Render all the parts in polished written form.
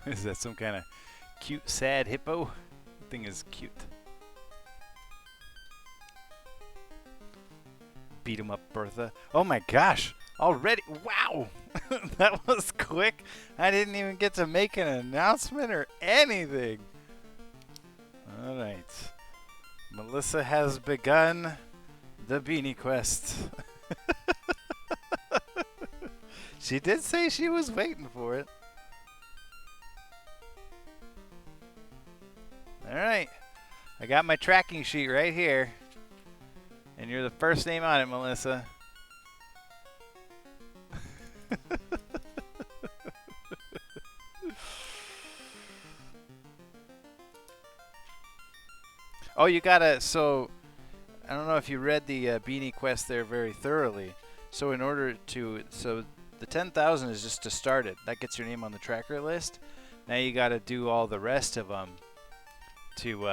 Is that some kind of cute, sad hippo? The thing is cute. Beat him up, Bertha. Oh my gosh! Already? Wow! That was quick. I didn't even get to make an announcement or anything. Alright. Melissa has begun the beanie quest. She did say she was waiting for it. Alright. I got my tracking sheet right here. And you're the first name on it, Melissa. Oh, you gotta, so, I don't know if you read the Beanie Quest there very thoroughly. So in order to, so the 10,000 is just to start it. That gets your name on the tracker list. Now you gotta do all the rest of them to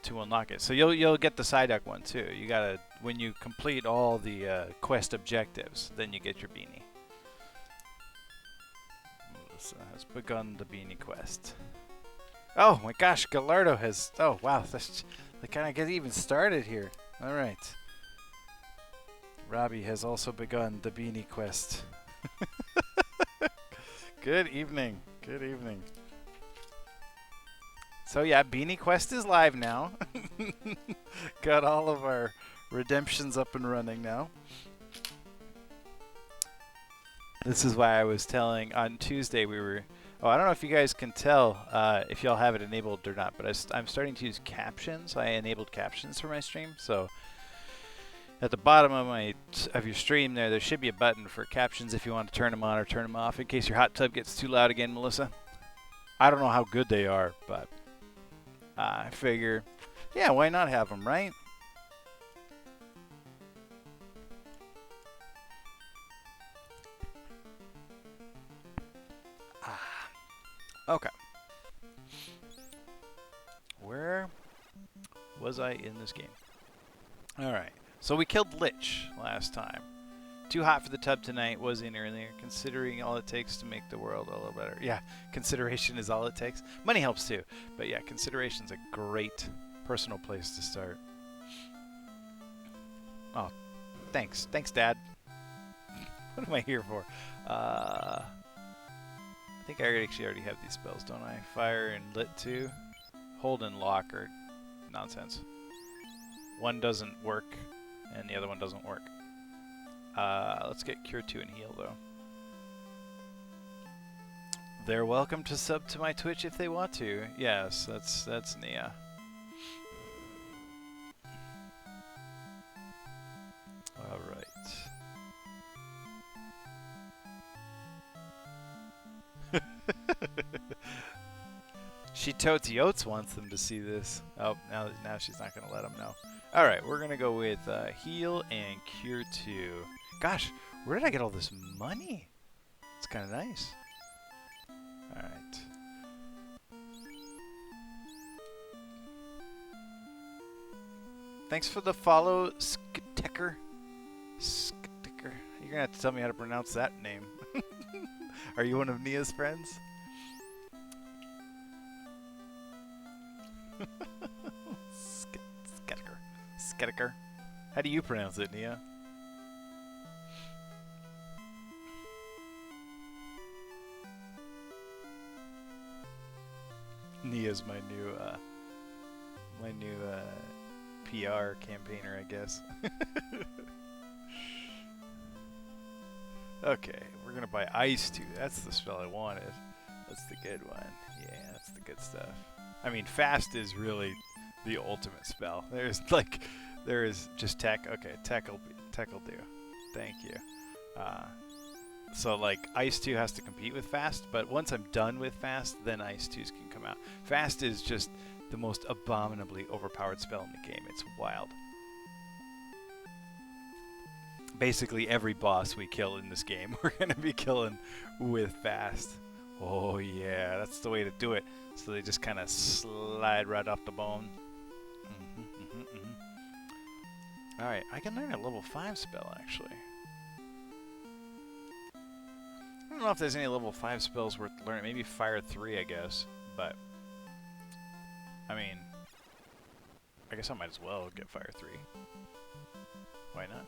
unlock it. So you'll get the Psyduck one too. You gotta, when you complete all the quest objectives, then you get your beanie. Melissa has begun the beanie quest. Oh my gosh, Gallardo has, oh wow, they kind of get even started here. Alright. Robbie has also begun the beanie quest. Good evening, good evening. So yeah, Beanie Quest is live now. Got all of our redemptions up and running now. This is why I was telling on Tuesday we were... Oh, I don't know if you guys can tell if y'all have it enabled or not, but I'm starting to use captions. I enabled captions for my stream, so at the bottom of your stream there should be a button for captions if you want to turn them on or turn them off in case your hot tub gets too loud again, Melissa. I don't know how good they are, but I figure, yeah, why not have them, right? Okay. Where was I in this game? Alright. So we killed Lich last time. Too hot for the tub tonight, was in earlier. Considering all it takes to make the world a little better. Yeah, consideration is all it takes. Money helps too. But yeah, consideration's a great personal place to start. Oh, thanks. Thanks, Dad. What am I here for? I think I actually already have these spells, don't I? Fire and Lit too. Hold and lock are nonsense. One doesn't work, and the other one doesn't work. Let's get Cure 2 and Heal, though. They're welcome to sub to my Twitch if they want to. Yes, that's Nia. Alright. She totes Yotes wants them to see this. Oh, now she's not going to let them know. Alright, we're going to go with Heal and Cure 2. Gosh, where did I get all this money? It's kind of nice. Alright. Thanks for the follow, Skitecker. Skitecker. You're going to have to tell me how to pronounce that name. Are you one of Nia's friends? Skitecker. How do you pronounce it, Nia? Nia's my new PR campaigner, I guess. Okay, we're gonna buy Ice 2. That's the spell I wanted. That's the good one. Yeah, that's the good stuff. I mean, Fast is really the ultimate spell. There is just Tech. Okay, Tech will do. Thank you. So like Ice 2 has to compete with Fast, but once I'm done with Fast, then Ice 2s can come out. Fast is just the most abominably overpowered spell in the game. It's wild. Basically every boss we kill in this game, we're going to be killing with Fast. Oh yeah, that's the way to do it. So they just kind of slide right off the bone. Alright, I can learn a level 5 spell actually. don't know if there's any level 5 spells worth learning. Maybe Fire 3, I guess. But, I mean, I guess I might as well get Fire 3. Why not?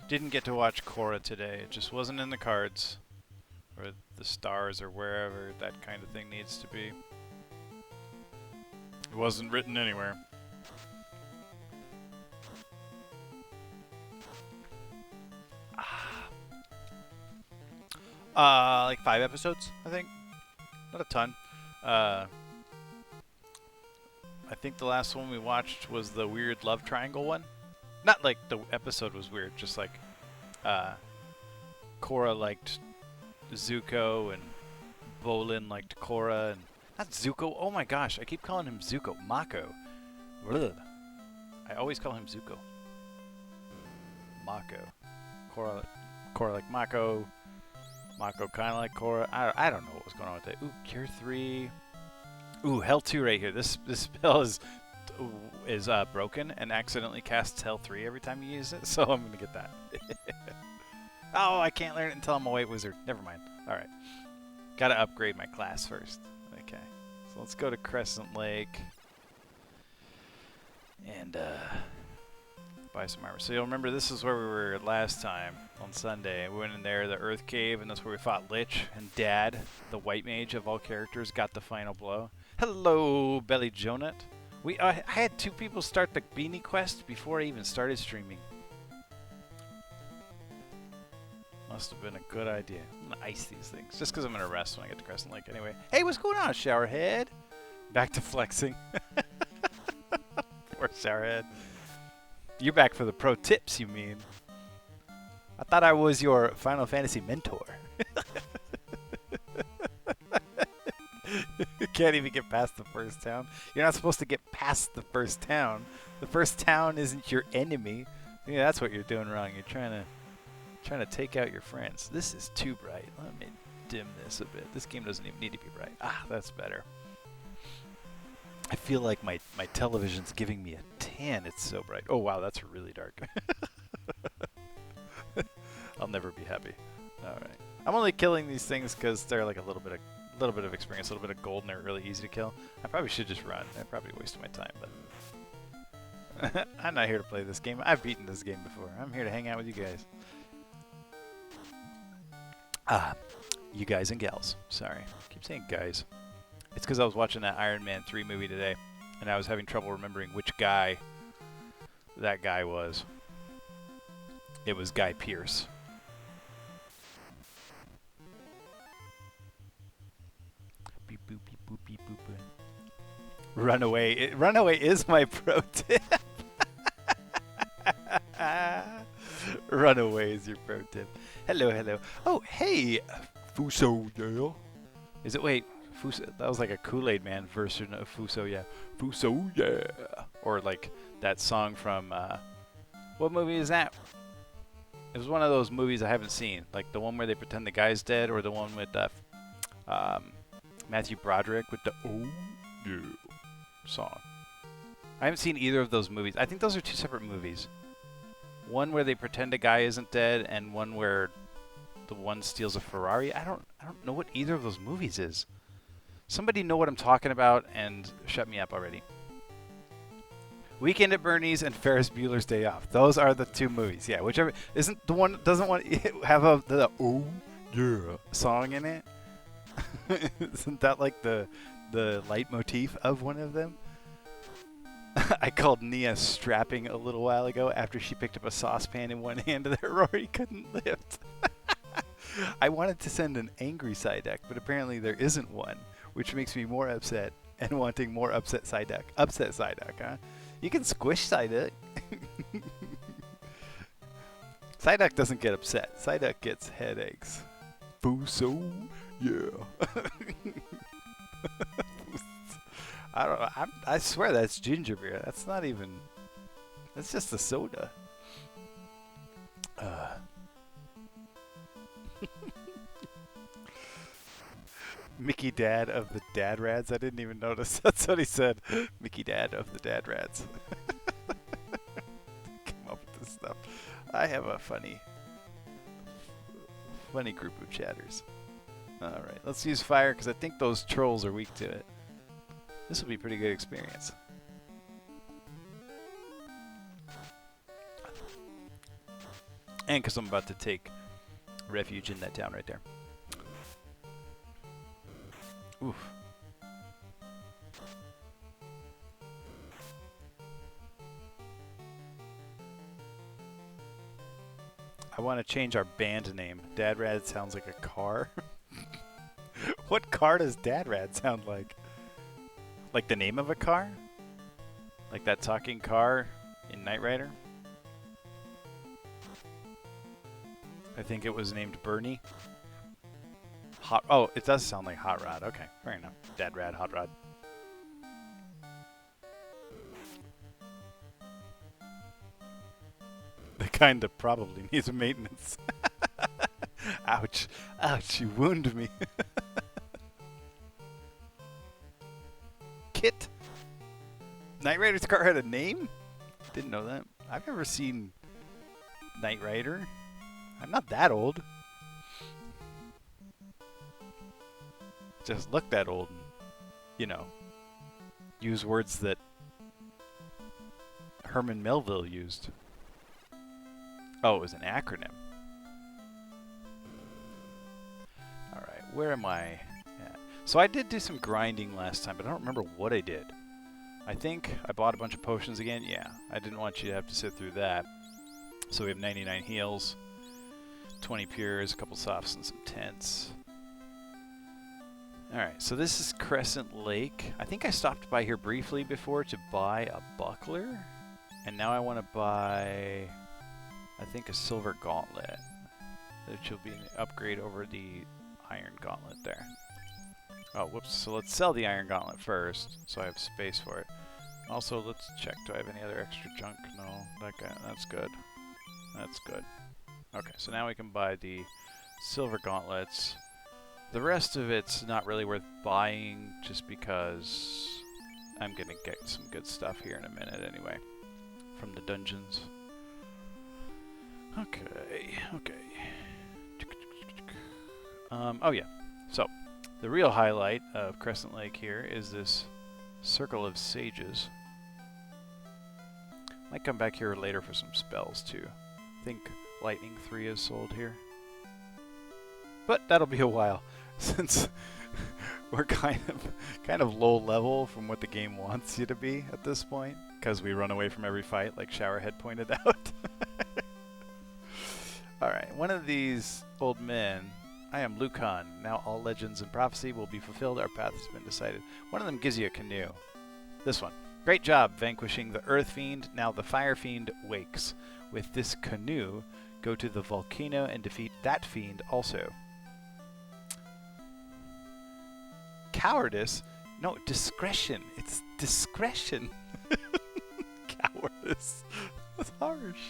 Didn't get to watch Korra today. It just wasn't in the cards. Or the stars or wherever that kind of thing needs to be. It wasn't written anywhere. Like 5 episodes, I think. Not a ton. I think the last one we watched was the weird love triangle one. Not like the episode was weird, just like Korra liked Zuko and Bolin liked Korra and not Zuko. Oh my gosh, I keep calling him Zuko. Mako. Ugh. I always call him Zuko. Mako. Korra like Mako. Mako kind of like Korra. I don't know what was going on with that. Ooh, Cure 3. Ooh, Hell 2 right here. This spell is broken and accidentally casts Hell 3 every time you use it, so I'm going to get that. Oh, I can't learn it until I'm a white wizard. Never mind. Alright. Gotta upgrade my class first. Okay. So let's go to Crescent Lake. And, buy some armor. So you'll remember this is where we were last time on Sunday. We went in there, the Earth Cave, and that's where we fought Lich. And Dad, the white mage of all characters, got the final blow. Hello, Belly Jonut. I had 2 people start the Beanie Quest before I even started streaming. Must have been a good idea. I'm going to ice these things. Just because I'm going to rest when I get to Crescent Lake anyway. Hey, what's going on, Showerhead? Back to flexing. Poor Showerhead. You're back for the pro tips, you mean? I thought I was your Final Fantasy mentor. You can't even get past the first town. You're not supposed to get past the first town. The first town isn't your enemy. Yeah, that's what you're doing wrong. You're trying to take out your friends. This is too bright. Let me dim this a bit. This game doesn't even need to be bright. Ah, that's better. I feel like my television's giving me a 10. It's so bright. Oh wow, that's really dark. I'll never be happy. All right. I'm only killing these things because they're like a little bit of experience, a little bit of gold, and they're really easy to kill. I probably should just run. I probably wasted my time, but I'm not here to play this game. I've beaten this game before. I'm here to hang out with you guys. Ah, you guys and gals. Sorry, I keep saying guys. It's because I was watching that Iron Man 3 movie today, and I was having trouble remembering which guy that guy was. It was Guy Pearce. Beep boop beep boop beep boop. Runaway. Runaway is my pro tip. Runaway is your pro tip. Hello, hello. Oh, hey, Fuso, yeah. Is it? Wait, Fuso. That was like a Kool-Aid Man version of Fuso, yeah. Fuso, yeah. Or like that song from what movie is that? It was one of those movies I haven't seen, like the one where they pretend the guy's dead, or the one with Matthew Broderick with the "Oh Yeah" song. I haven't seen either of those movies. I think those are 2 separate movies. One where they pretend a guy isn't dead, and one where the one steals a Ferrari. I don't know what either of those movies is. Somebody know what I'm talking about and shut me up already. Weekend at Bernie's and Ferris Bueller's Day Off. Those are the 2 movies. Yeah, whichever isn't the one that doesn't want to have the "Oh Yeah" song in it. Isn't that like the leitmotif of one of them? I called Nia strapping a little while ago after she picked up a saucepan in one hand that Rory couldn't lift. I wanted to send an angry side deck, but apparently there isn't one, which makes me more upset and wanting more upset side deck. Upset side deck, huh? You can squish side deck. Side deck doesn't get upset. Side deck gets headaches. Fuso, yeah. I don't know. I swear that's ginger beer. That's not even. That's just a soda. Mickey Dad of the Dad Rads. I didn't even notice. That's what he said. Mickey Dad of the Dad Rads. stuff. I have a funny group of chatters. Alright, let's use fire because I think those trolls are weak to it. This will be a pretty good experience. And because I'm about to take refuge in that town right there. Oof. I want to change our band name. Dad Rad sounds like a car. What car does Dad Rad sound like? Like the name of a car? Like that talking car in Knight Rider? I think it was named Bernie. Oh, it does sound like Hot Rod. Okay, fair enough. Dad Rad, Hot Rod. The kind that probably needs maintenance. Ouch. Ouch, you wound me. Kit. Knight Rider's car had a name? Didn't know that. I've never seen Knight Rider. I'm not that old. Just look that old and, you know, use words that Herman Melville used. Oh, it was an acronym. Alright, where am I at? So I did do some grinding last time, but I don't remember what I did. I think I bought a bunch of potions again. Yeah, I didn't want you to have to sit through that. So we have 99 heals, 20 pures, a couple softs, and some tents. Alright, so this is Crescent Lake. I think I stopped by here briefly before to buy a buckler. And now I want to buy, I think, a silver gauntlet. Which will be an upgrade over the iron gauntlet there. Oh, whoops. So let's sell the iron gauntlet first, so I have space for it. Also, let's check. Do I have any other extra junk? No. That guy, that's good. That's good. Okay, so now we can buy the silver gauntlets. The rest of it's not really worth buying just because I'm going to get some good stuff here in a minute anyway from the dungeons. Okay, okay. Oh yeah, so the real highlight of Crescent Lake here is this Circle of Sages. Might come back here later for some spells too. I think Lightning 3 is sold here. But that'll be a while since we're kind of low level from what the game wants you to be at this point, because we run away from every fight like Showerhead pointed out. Alright, one of these old men. I am Lucan. Now all legends and prophecy will be fulfilled. Our path has been decided. One of them gives you a canoe. This one. Great job vanquishing the Earth Fiend. Now the Fire Fiend wakes. With this canoe, go to the volcano and defeat that fiend also. Cowardice? No, discretion. It's discretion. Cowardice. That's harsh.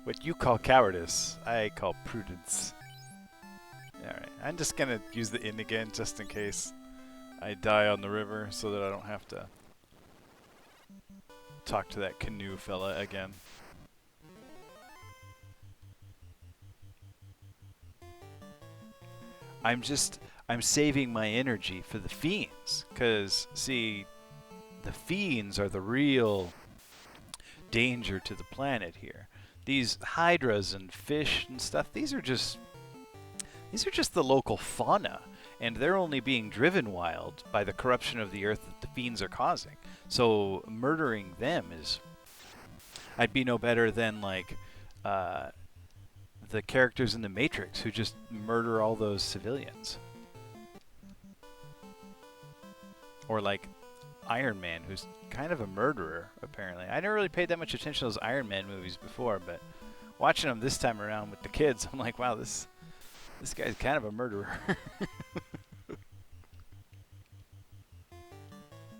What you call cowardice, I call prudence. Alright, I'm just gonna use the inn again just in case I die on the river so that I don't have to talk to that canoe fella again. I'm saving my energy for the fiends, because see, the fiends are the real danger to the planet here. These hydras and fish and stuff, these are just the local fauna, and they're only being driven wild by the corruption of the earth that the fiends are causing. So murdering them is, I'd be no better than like the characters in the Matrix who just murder all those civilians. Or like Iron Man, who's kind of a murderer, apparently. I never really paid that much attention to those Iron Man movies before, but watching them this time around with the kids, I'm like, wow, this guy's kind of a murderer.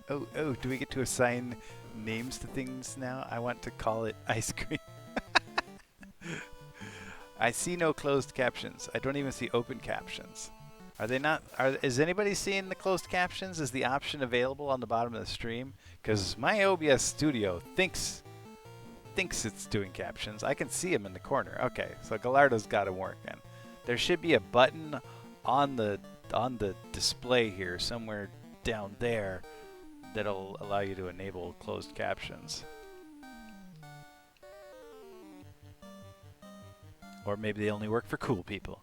Oh, do we get to assign names to things now? I want to call it ice cream. I see no closed captions. I don't even see open captions. Are they not? Is anybody seeing the closed captions? Is the option available on the bottom of the stream? Because my OBS Studio thinks it's doing captions. I can see them in the corner. Okay, so Gallardo's got it working. There should be a button on the display here somewhere down there that'll allow you to enable closed captions. Or maybe they only work for cool people.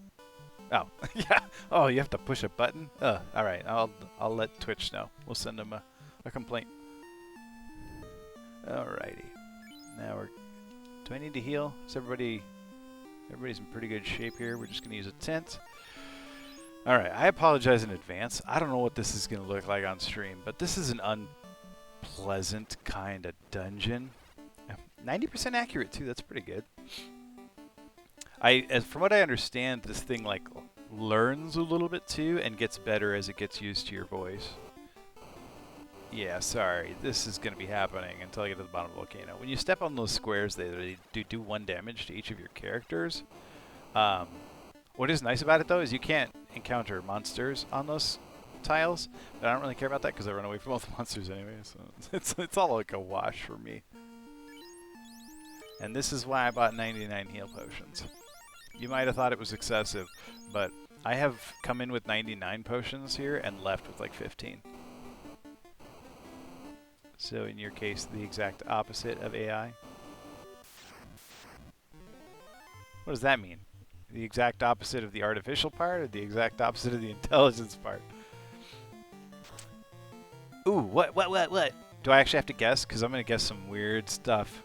Oh, yeah. Oh, you have to push a button? All right, I'll let Twitch know. We'll send them a complaint. Alrighty. Now do I need to heal? Everybody's in pretty good shape here. We're just gonna use a tent. Alright, I apologize in advance. I don't know what this is gonna look like on stream, but this is an unpleasant kind of dungeon. 90% accurate too, that's pretty good. From what I understand, this thing like learns a little bit too and gets better as it gets used to your voice. Yeah, sorry, this is going to be happening until I get to the bottom of the volcano. When you step on those squares, they do 1 damage to each of your characters. What is nice about it though is you can't encounter monsters on those tiles, but I don't really care about that because I run away from all the monsters anyway, so it's all like a wash for me. And this is why I bought 99 heal potions. You might have thought it was excessive, but I have come in with 99 potions here and left with like 15. So in your case, the exact opposite of AI. What does that mean? The exact opposite of the artificial part or the exact opposite of the intelligence part? Ooh, what? Do I actually have to guess? Because I'm going to guess some weird stuff.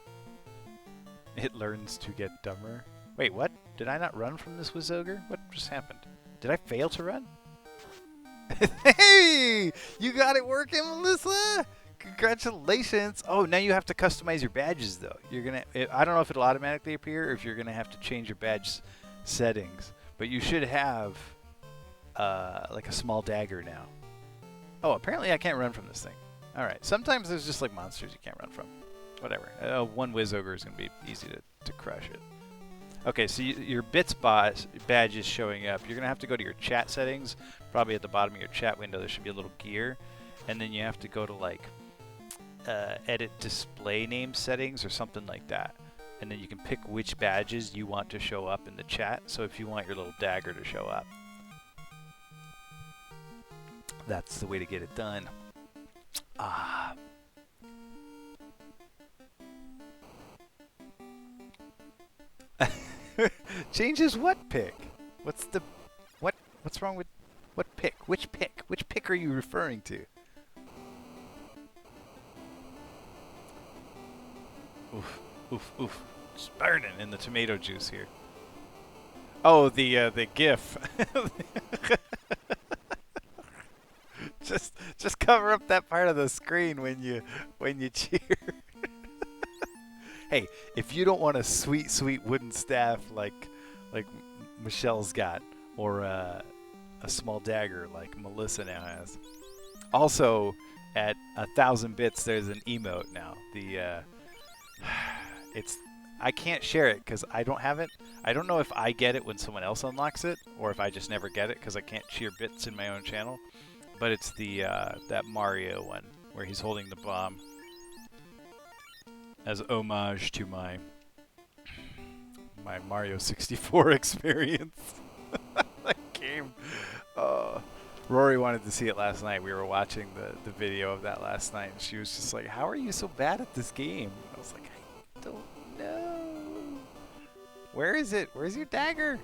It learns to get dumber. Wait, what? Did I not run from this Wizogre? What just happened? Did I fail to run? Hey! You got it working, Melissa! Congratulations! Oh, now you have to customize your badges, though. I don't know if it'll automatically appear or if you're gonna have to change your badge settings. But you should have like a small dagger now. Oh, apparently I can't run from this thing. All right. Sometimes there's just like monsters you can't run from. Whatever. One Wizogre is gonna be easy to crush it. Okay, so your bits badge is showing up. You're gonna have to go to your chat settings. Probably at the bottom of your chat window, there should be a little gear, and then you have to go to like edit display name settings or something like that, and then you can pick which badges you want to show up in the chat. So if you want your little dagger to show up, that's the way to get it done. Ah. Changes what pick? What's wrong with what pick? Which pick? Which pick are you referring to? Oof, oof, oof. Just burning in the tomato juice here. Oh, the GIF. just cover up that part of the screen when you cheer. Hey, if you don't want a sweet, sweet wooden staff like Michelle's got, or a small dagger like Melissa now has. Also, at 1,000 bits, there's an emote now. I can't share it because I don't have it. I don't know if I get it when someone else unlocks it, or if I just never get it because I can't share bits in my own channel. But it's that Mario one where he's holding the bomb as homage to my Mario 64 experience. That game. Rory wanted to see it last night. We were watching the video of that last night, and she was just like, "How are you so bad at this game?" I was like, "I don't know. Where is it? Where's your dagger?"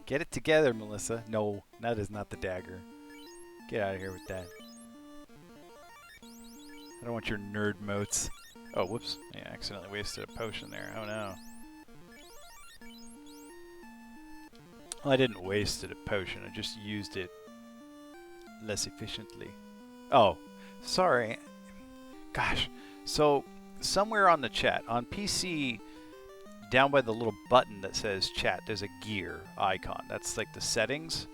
Get it together, Melissa. No, that is not the dagger. Get out of here with that. I don't want your nerd motes. Oh, whoops. Yeah, I accidentally wasted a potion there. Oh, no. Well, I didn't waste a potion. I just used it less efficiently. Oh, sorry. Gosh. So, somewhere on the chat, on PC, down by the little button that says chat, there's a gear icon. That's like the settings.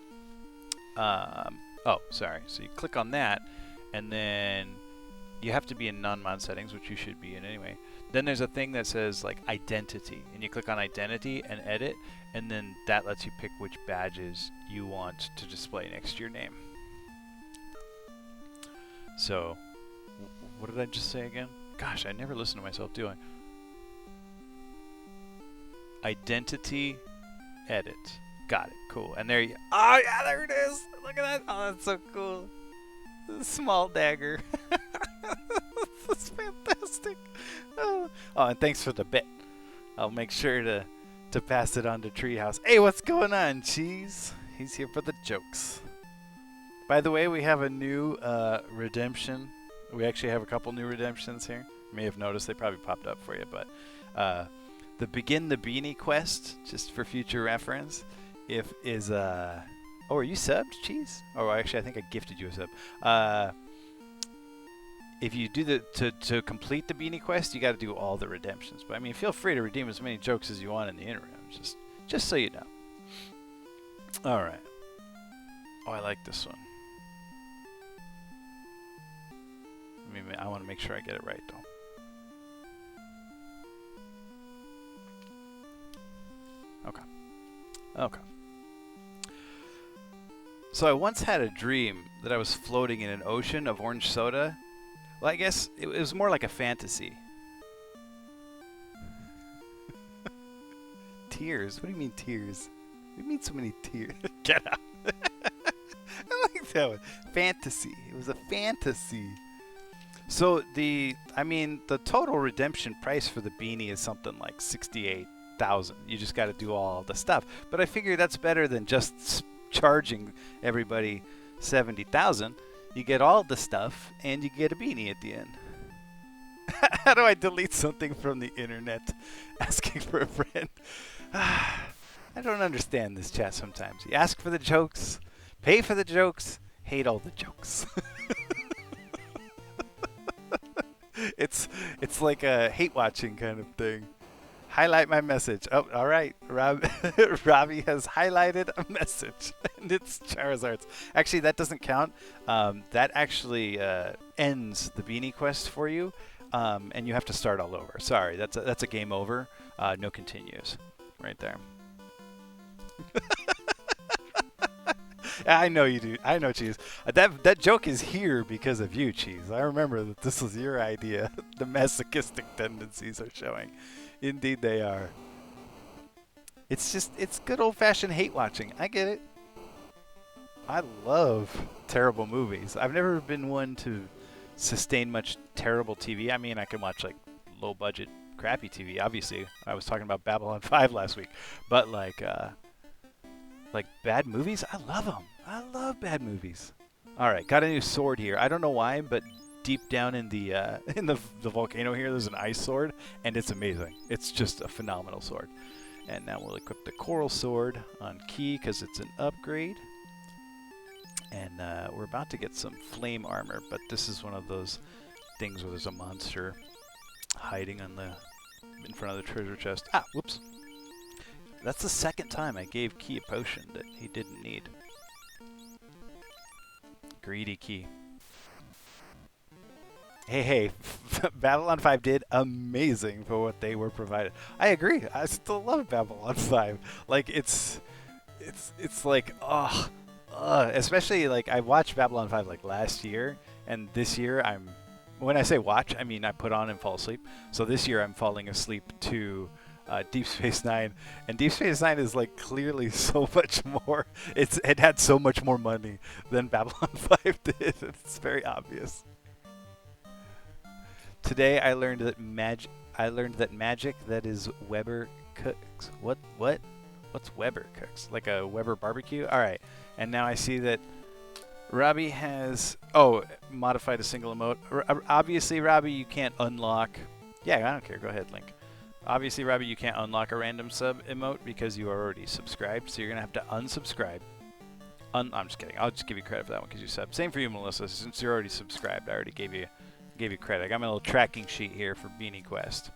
Oh, sorry. So you click on that, and then you have to be in non-mod settings, which you should be in anyway. Then there's a thing that says like identity, and you click on identity and edit, and then that lets you pick which badges you want to display next to your name. So, what did I just say again? Gosh, I never listen to myself, do I? Identity, edit. Got it, cool. And there you, oh yeah, there it is. Look at that. Oh, that's so cool. Small dagger. That's fantastic. Oh, and thanks for the bit. I'll make sure to pass it on to Treehouse. Hey, what's going on, Cheese? He's here for the jokes. By the way, we have a new redemption. We actually have a couple new redemptions here. You may have noticed they probably popped up for you, but the Begin the Beanie quest, just for future reference, is oh, are you subbed, Cheese? Oh, actually, I think I gifted you a sub. If you do to complete the Beanie quest, you got to do all the redemptions. But I mean, feel free to redeem as many jokes as you want in the interim, just so you know. All right. Oh, I like this one. I want to make sure I get it right, though. Okay. Okay. So I once had a dream that I was floating in an ocean of orange soda. Well, I guess it was more like a fantasy. Tears? What do you mean tears? What do you mean so many tears? Get out. I like that one. Fantasy. It was a fantasy. So the total redemption price for the beanie is something like 68,000. You just got to do all the stuff. But I figure that's better than just charging everybody 70,000. You get all the stuff and you get a beanie at the end. How do I delete something from the internet? Asking for a friend. I don't understand this chat sometimes. You ask for the jokes, pay for the jokes, hate all the jokes. It's like a hate watching kind of thing. Highlight my message. Oh, all right. Robbie has highlighted a message, and it's Charizard's. Actually, that doesn't count. That actually ends the beanie quest for you, and you have to start all over. Sorry, that's a game over. No continues. Right there. I know you do. I know, Cheese. That joke is here because of you, Cheese. I remember that this was your idea. The masochistic tendencies are showing. Indeed they are. It's good old-fashioned hate watching. I get it. I love terrible movies. I've never been one to sustain much terrible TV. I mean, I can watch like low-budget, crappy TV. Obviously, I was talking about Babylon 5 last week. But like bad movies, I love them. I love bad movies. All right, got a new sword here. I don't know why, but deep down in the volcano here, there's an ice sword, and it's amazing. It's just a phenomenal sword. And now we'll equip the coral sword on Key because it's an upgrade. And we're about to get some flame armor, but this is one of those things where there's a monster hiding in front of the treasure chest. Ah, whoops. That's the second time I gave Key a potion that he didn't need. Greedy Key. Hey, Babylon 5 did amazing for what they were provided. I agree. I still love Babylon 5. Like, it's like, especially, like, I watched Babylon 5, like, last year, and this year when I say watch, I mean I put on and fall asleep. So this year I'm falling asleep to Deep Space Nine, and Deep Space Nine is like clearly so much more. It had so much more money than Babylon 5 did. It's very obvious. Today I learned that magic that is Weber cooks. What's Weber cooks? Like a Weber barbecue? All right. And now I see that Robbie has modified a single emote. Obviously, Robbie, you can't unlock. Yeah, I don't care. Go ahead, Link. Obviously, Robbie, you can't unlock a random sub emote because you are already subscribed, so you're going to have to unsubscribe. I'm just kidding. I'll just give you credit for that one because you subbed. Same for you, Melissa. Since you're already subscribed, I already gave you credit. I got my little tracking sheet here for Beanie Quest.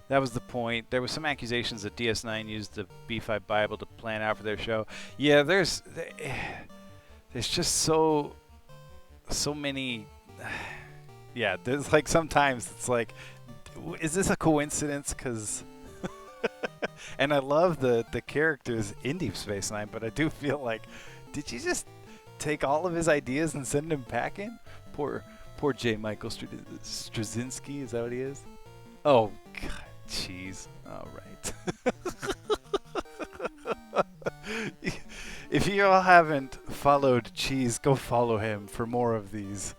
That was the point. There was some accusations that DS9 used the B5 Bible to plan out for their show. Yeah, there's just so so many. Yeah, there's like sometimes it's like, is this a coincidence? Because, and I love the characters in Deep Space Nine, but I do feel like, did you just take all of his ideas and send him packing? Poor J. Michael Straczynski, is that what he is? Oh, God, jeez. All right. If you all haven't followed Cheese, go follow him for more of these.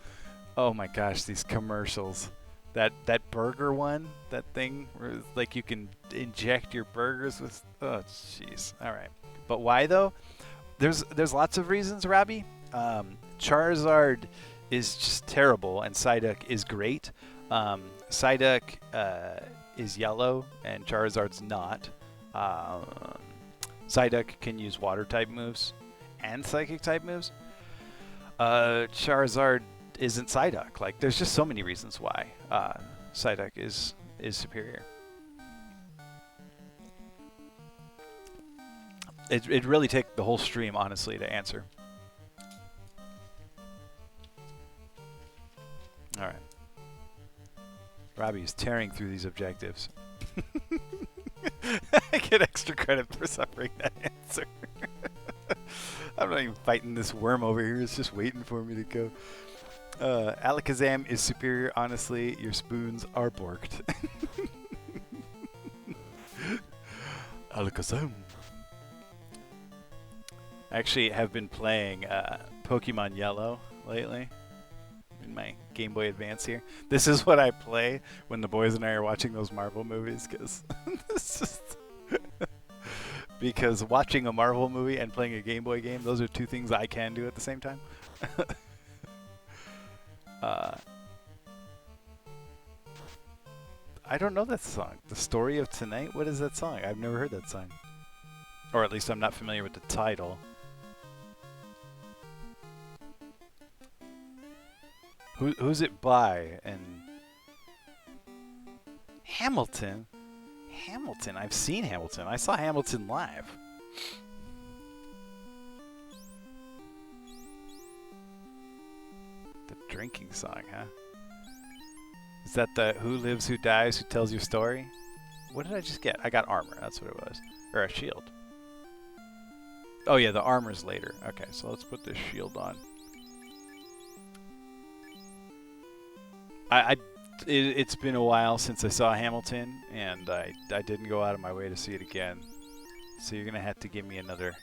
Oh my gosh, these commercials. That burger one, that thing where like you can inject your burgers with. Oh, jeez. All right. But why though? There's lots of reasons, Robbie. Charizard is just terrible, and Psyduck is great. Psyduck is yellow, and Charizard's not. Psyduck can use water-type moves and Psychic-type moves. Charizard isn't Psyduck. Like, there's just so many reasons why Psyduck is superior. It'd really take the whole stream, honestly, to answer. All right. Robbie is tearing through these objectives. I get extra credit for suffering that answer. I'm not even fighting this worm over here. It's just waiting for me to go. Alakazam is superior. Honestly, your spoons are borked. Alakazam. I actually have been playing Pokemon Yellow lately in my Game Boy Advance here. This is what I play when the boys and I are watching those Marvel movies, because watching a Marvel movie and playing a Game Boy game, those are two things I can do at the same time. I don't know that song. The Story of Tonight? What is that song? I've never heard that song. Or at least I'm not familiar with the title. Who's it by? And Hamilton? Hamilton. I've seen Hamilton. I saw Hamilton live. The drinking song, huh? Is that the Who Lives, Who Dies, Who Tells Your Story? What did I just get? I got armor. That's what it was. Or a shield. Oh yeah, the armor's later. Okay, so let's put this shield on. It's been a while since I saw Hamilton, and I didn't go out of my way to see it again. So you're gonna have to give me another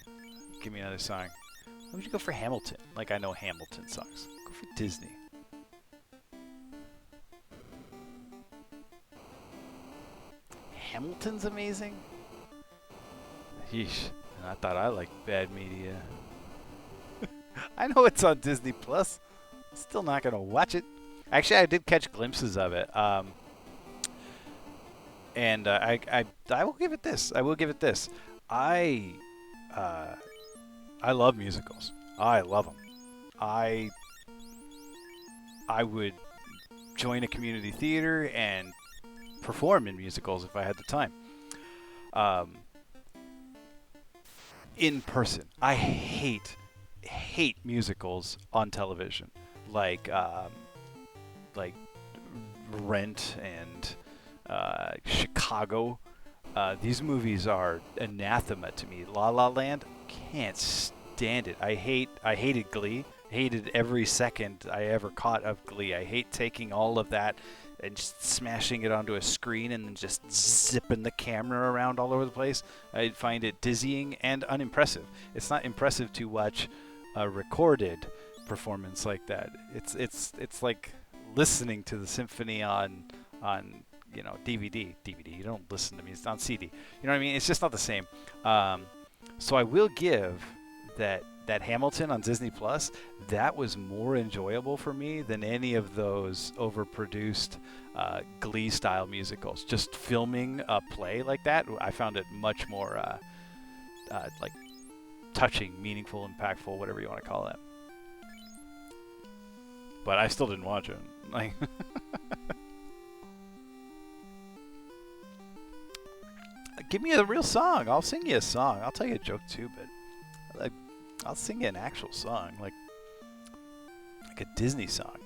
song. Why would you go for Hamilton? Like I know Hamilton songs. Go for Disney. Hamilton's amazing. Yeesh. And I thought I liked bad media. I know it's on Disney Plus. Still not gonna watch it. Actually, I did catch glimpses of it, and I will give it this. I will give it this. I love musicals. I love them. I would join a community theater and perform in musicals if I had the time. In person, I hate musicals on television, like Rent and Chicago. These movies are anathema to me. La La Land, can't stand it. I hated Glee. Hated every second I ever caught of Glee. I hate taking all of that and just smashing it onto a screen and then just zipping the camera around all over the place. I find it dizzying and unimpressive. It's not impressive to watch a recorded performance like that. It's like listening to the symphony on DVD. You don't listen to me. It's on CD. You know what I mean? It's just not the same. So I will give that Hamilton on Disney Plus, that was more enjoyable for me than any of those overproduced Glee style musicals. Just filming a play like that, I found it much more like touching, meaningful, impactful, whatever you want to call it. But I still didn't watch it. Like give me a real song. I'll sing you a song. I'll tell you a joke too, but I'll sing you an actual song. Like Like a Disney song.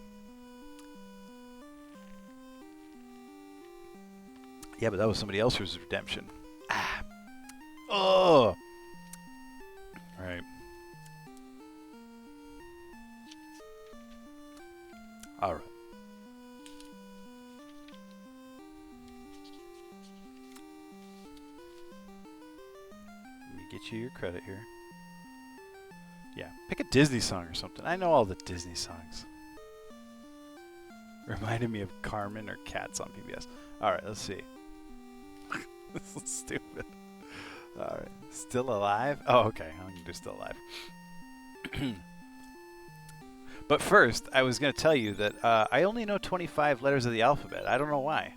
Yeah, but that was somebody else's redemption. Ah. Oh. All right. All right. Let me get you your credit here. Yeah, pick a Disney song or something. I know all the Disney songs. Reminded me of Carmen or Cats on PBS. All right, let's see. This is stupid. All right, Still Alive? Oh, okay, I'm going to do Still Alive. But first, I was going to tell you that I only know 25 letters of the alphabet. I don't know why.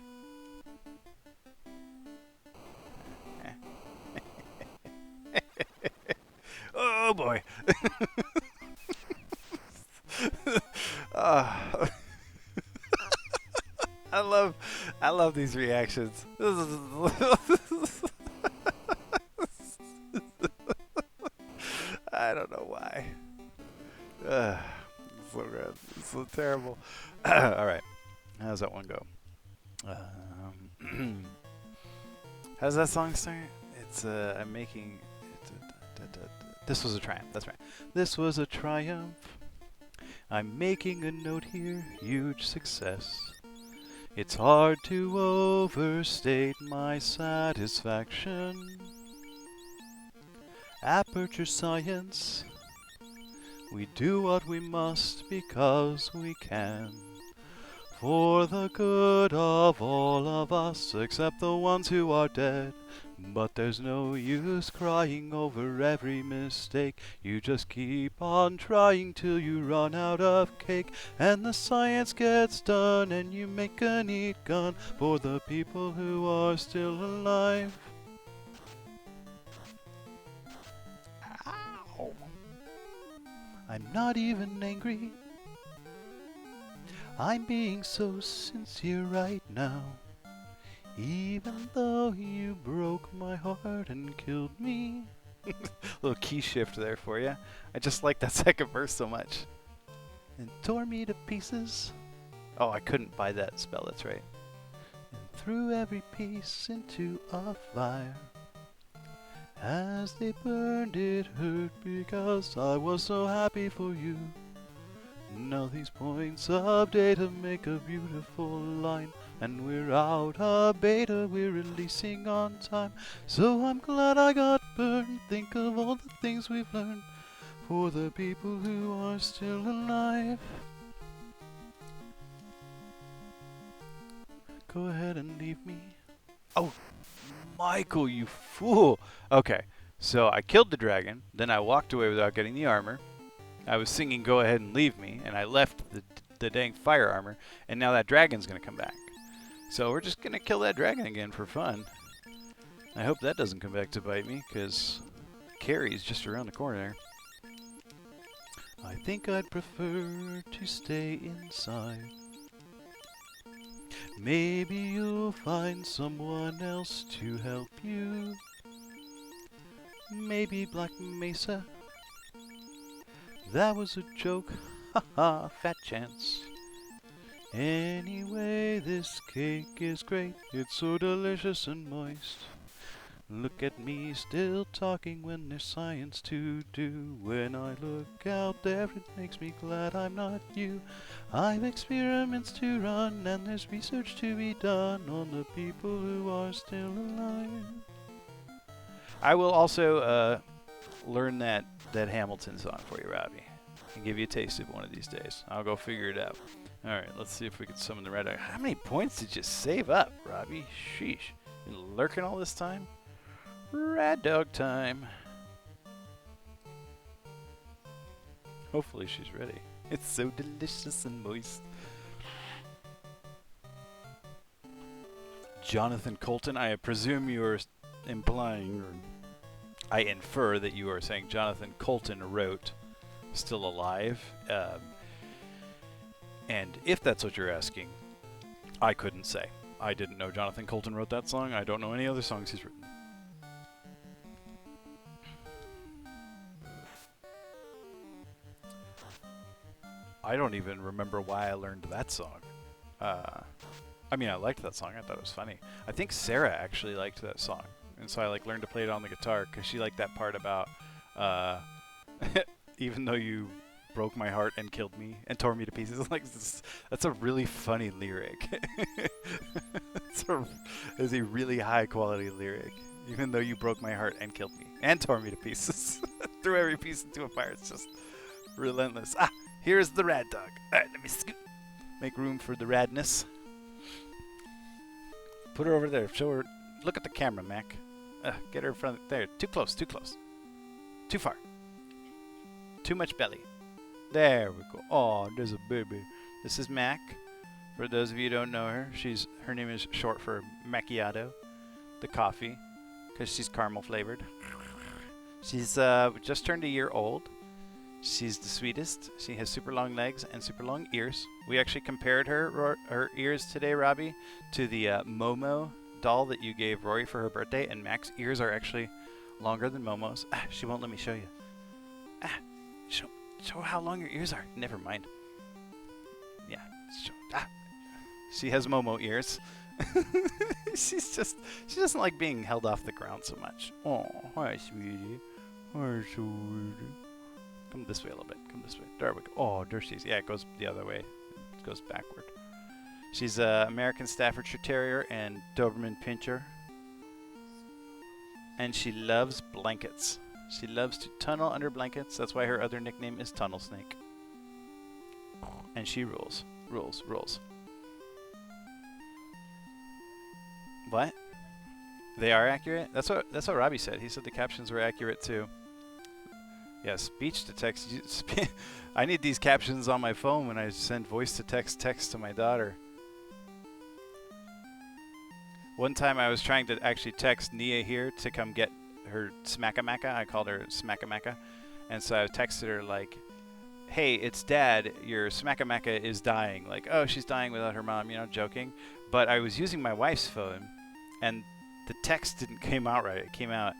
Oh, boy. I love these reactions. I don't know why. It's so good. It's so terrible. All right. How's that one go? How's that song start? It's I'm making. This was a triumph. That's right. This was a triumph. I'm making a note here. Huge success. It's hard to overstate my satisfaction. Aperture science. We do what we must because we can. For the good of all of us, except the ones who are dead. But there's no use crying over every mistake. You just keep on trying till you run out of cake. And the science gets done and you make a neat gun for the people who are still alive. Ow. I'm not even angry. I'm being so sincere right now. Even though you broke my heart and killed me. Little key shift there for you. I just like that second verse so much. And tore me to pieces. Oh, I couldn't buy that spell, that's right. And threw every piece into a fire. As they burned, it hurt because I was so happy for you. Now these points of data make a beautiful line. And we're out of beta, we're releasing on time. So I'm glad I got burned. Think of all the things we've learned. For the people who are still alive. Go ahead and leave me. Oh, Michael, you fool. Okay, so I killed the dragon. Then I walked away without getting the armor. I was singing Go Ahead and Leave Me. And I left the dang fire armor. And now that dragon's going to come back. So we're just going to kill that dragon again for fun. I hope that doesn't come back to bite me, because Carrie's just around the corner. I think I'd prefer to stay inside. Maybe you'll find someone else to help you. Maybe Black Mesa. That was a joke. Haha, fat chance. Anyway, this cake is great. It's so delicious and moist. Look at me still talking when there's science to do. When I look out there, it makes me glad I'm not you. I've experiments to run and there's research to be done on the people who are still alive. I will also learn that Hamilton song for you, Robbie, and give you a taste of it one of these days. I'll go figure it out. All right, let's see if we can summon the red dog. How many points did you save up, Robbie? Sheesh. Been lurking all this time? Red dog time. Hopefully she's ready. It's so delicious and moist. Jonathan Colton, I presume you are implying, or I infer that you are saying Jonathan Colton wrote Still Alive. And if that's what you're asking, I couldn't say. I didn't know Jonathan Colton wrote that song. I don't know any other songs he's written. I don't even remember why I learned that song. I mean, I liked that song. I thought it was funny. I think Sarah actually liked that song, and so I like learned to play it on the guitar because she liked that part about even though you broke my heart and killed me and tore me to pieces. Like that's a really funny lyric. It's a really high quality lyric. Even though you broke my heart and killed me and tore me to pieces, threw every piece into a fire. It's just relentless. Ah, here's the rad dog. All right, let me scoot. Make room for the radness. Put her over there. Show her. Look at the camera, Mac. Get her in front. There. Too close. Too close. Too far. Too much belly. There we go. Oh, there's a baby. This is Mac. For those of you who don't know her, her name is short for macchiato, the coffee, because she's caramel flavored. She's just turned a year old. She's the sweetest. She has super long legs and super long ears. We actually compared her ears today, Robbie, to the Momo doll that you gave Rory for her birthday, and Mac's ears are actually longer than Momo's. She won't let me show you. Show how long your ears are. Never mind. Yeah. She has Momo ears. She doesn't like being held off the ground so much. Oh, hi, sweetie. Hi, sweetie. Come this way a little bit. Come this way. There we go. Oh, there she is. Yeah, it goes the other way. It goes backward. She's an American Staffordshire Terrier and Doberman Pinscher. And she loves blankets. She loves to tunnel under blankets. That's why her other nickname is Tunnel Snake. And she rules. Rules. What? They are accurate? That's what Robbie said. He said the captions were accurate too. Yeah, speech to text. I need these captions on my phone when I send voice to text to my daughter. One time I was trying to actually text Nia here to come get her Smackamacka. I called her Smackamacka. And so I texted her like, hey, it's Dad. Your Smackamacka is dying. Like, oh, she's dying without her mom, joking. But I was using my wife's phone, and the text didn't come out right. It came out,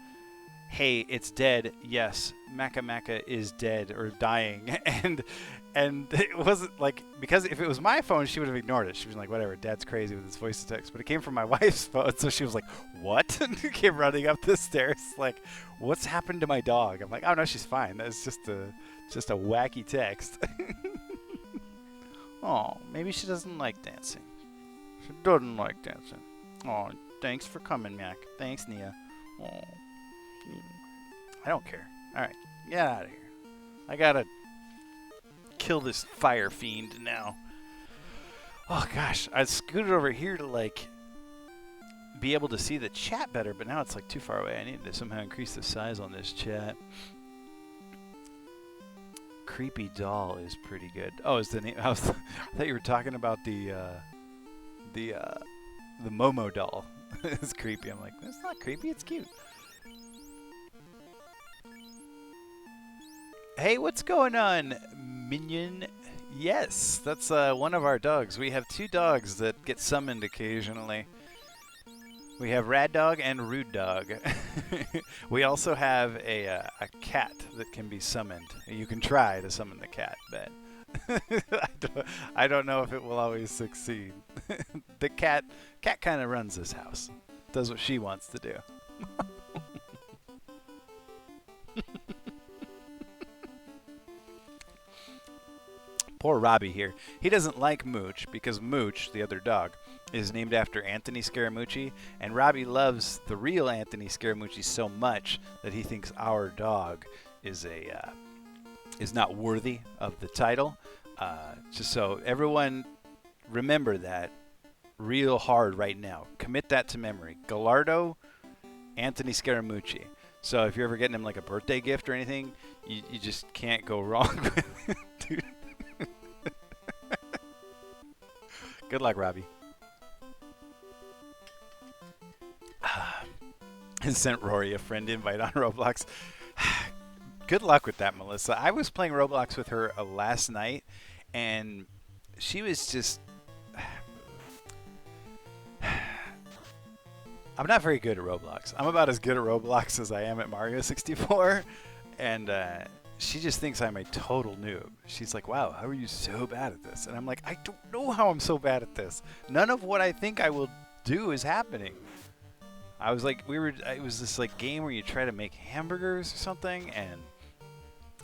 hey, it's dead. Yes, Macca is dead or dying. And it wasn't like, because if it was my phone, she would have ignored it. She was like, whatever, Dad's crazy with his voice to text. But it came from my wife's phone, so she was like, what? And came running up the stairs like, what's happened to my dog? I'm like, oh no, she's fine. That's just a wacky text. Oh, maybe she doesn't like dancing. She doesn't like dancing. Oh, thanks for coming, Mac. Thanks, Nia. Oh. I don't care. Alright, get out of here. I gotta kill this fire fiend now. Oh gosh, I scooted over here to like be able to see the chat better, but now it's like too far away. I need to somehow increase the size on this chat. Creepy doll is pretty good. Oh, is the name? I thought you were talking about the Momo doll. It's creepy. I'm like, it's not creepy. It's cute. Hey, what's going on, Minion? Yes, that's one of our dogs. We have two dogs that get summoned occasionally. We have Rad Dog and Rude Dog. We also have a cat that can be summoned. You can try to summon the cat, but I don't know if it will always succeed. The cat kind of runs this house. Does what she wants to do. Poor Robbie here. He doesn't like Mooch because Mooch, the other dog, is named after Anthony Scaramucci, and Robbie loves the real Anthony Scaramucci so much that he thinks our dog is not worthy of the title. Just so everyone remember that real hard right now. Commit that to memory. Gallardo, Anthony Scaramucci. So if you're ever getting him like a birthday gift or anything, you just can't go wrong with it, dude. Good luck, Robbie. And sent Rory a friend invite on Roblox. Good luck with that, Melissa. I was playing Roblox with her last night, and she was just... I'm not very good at Roblox. I'm about as good at Roblox as I am at Mario 64. And she just thinks I'm a total noob. She's like, wow, how are you so bad at this? And I'm like, I don't know how I'm so bad at this. None of what I think I will do is happening. I was like, it was this like game where you try to make hamburgers or something, and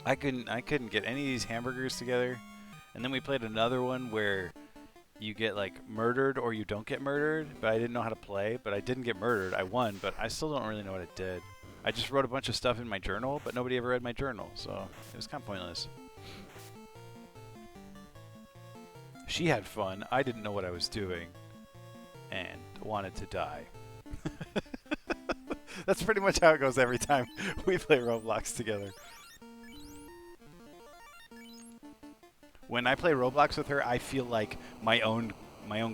I couldn't get any of these hamburgers together. And then we played another one where you get like murdered or you don't get murdered, but I didn't know how to play, but I didn't get murdered. I won, but I still don't really know what it did. I just wrote a bunch of stuff in my journal, but nobody ever read my journal, so it was kind of pointless. She had fun. I didn't know what I was doing and wanted to die. That's pretty much how it goes every time we play Roblox together. When I play Roblox with her, I feel like my own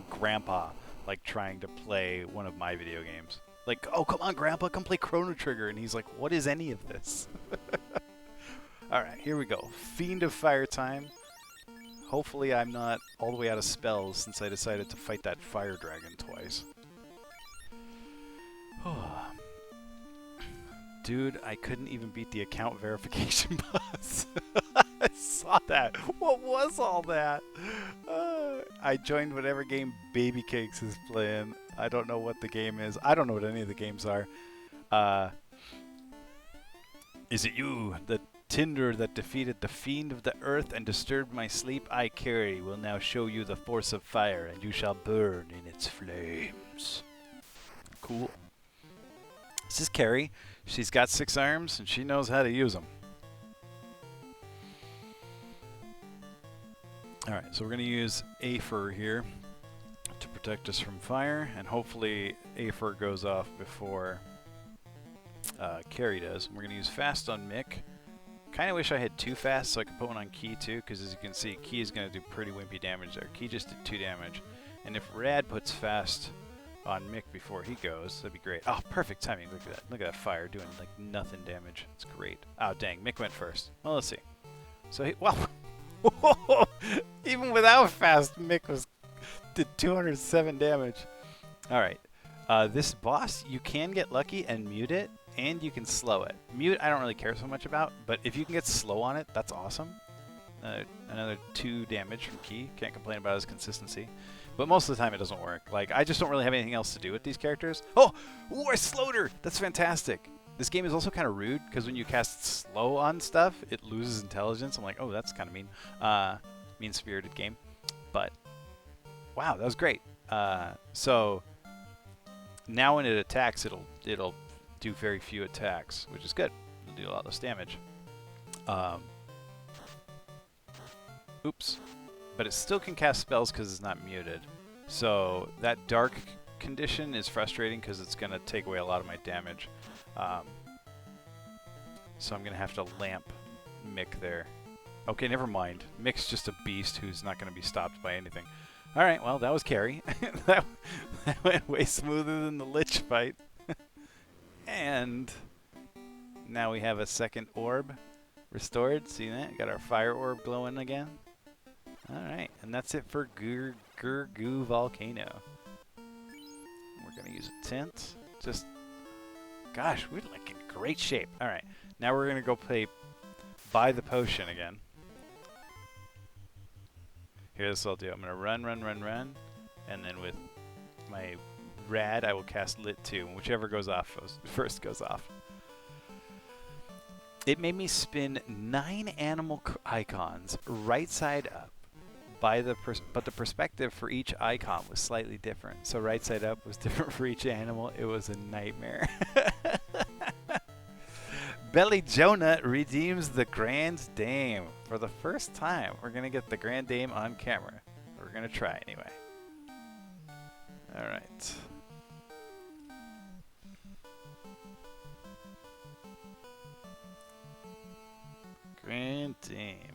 grandpa, like trying to play one of my video games. Like, oh, come on, Grandpa, come play Chrono Trigger. And he's like, what is any of this? All right, here we go. Fiend of Fire time. Hopefully I'm not all the way out of spells since I decided to fight that fire dragon twice. Dude, I couldn't even beat the account verification boss. I saw that. What was all that? I joined whatever game Baby Cakes is playing. I don't know what the game is. I don't know what any of the games are. Is it you, the tinder that defeated the fiend of the earth and disturbed my sleep? I, Carrie, will now show you the force of fire, and you shall burn in its flames. Cool. This is Carrie. She's got 6 arms, and she knows how to use them. Alright, so we're going to use Aether here to protect us from fire, and hopefully Aether goes off before Carrie does. We're going to use Fast on Mick. Kind of wish I had 2 Fast so I could put one on Key too, because as you can see, Key is going to do pretty wimpy damage there. Key just did 2 damage. And if Rad puts Fast on Mick before he goes, that'd be great. Oh, perfect timing. Look at that. Look at that fire doing like nothing damage. It's great. Oh, dang. Mick went first. Well, let's see. So he... Well... Even without Fast, Mick did 207 damage. Alright. This boss, you can get lucky and mute it, and you can slow it. Mute, I don't really care so much about, but if you can get slow on it, that's awesome. Another 2 damage from Key. Can't complain about his consistency. But most of the time it doesn't work. Like, I just don't really have anything else to do with these characters. Oh! Ooh, I slowed her! That's fantastic. This game is also kind of rude, because when you cast slow on stuff, it loses intelligence. I'm like, oh, that's kind of mean. Mean-spirited game. But, wow, that was great. So, now when it attacks, it'll do very few attacks, which is good. It'll do a lot less damage. Oops. But it still can cast spells because it's not muted. So, that dark condition is frustrating because it's going to take away a lot of my damage. So I'm going to have to lamp Mick there. Okay, never mind. Mick's just a beast who's not going to be stopped by anything. Alright, well, that was Carrie. that went way smoother than the Lich fight. And now we have a second orb restored. See that? Got our fire orb glowing again. Alright, and that's it for Gurgoo Volcano. We're going to use a tent. Just... Gosh, we're like in great shape. Alright, now we're going to go buy the potion again. Here's what I'll do. I'm going to run, and then with my Rad, I will cast Lit 2, and whichever goes off first goes off. It made me spin 9 animal icons right side up, but the perspective for each icon was slightly different. So right side up was different for each animal. It was a nightmare. Belly Jonah redeems the Grand Dame. For the first time, we're going to get the Grand Dame on camera. We're going to try anyway. Alright. Grand Dame.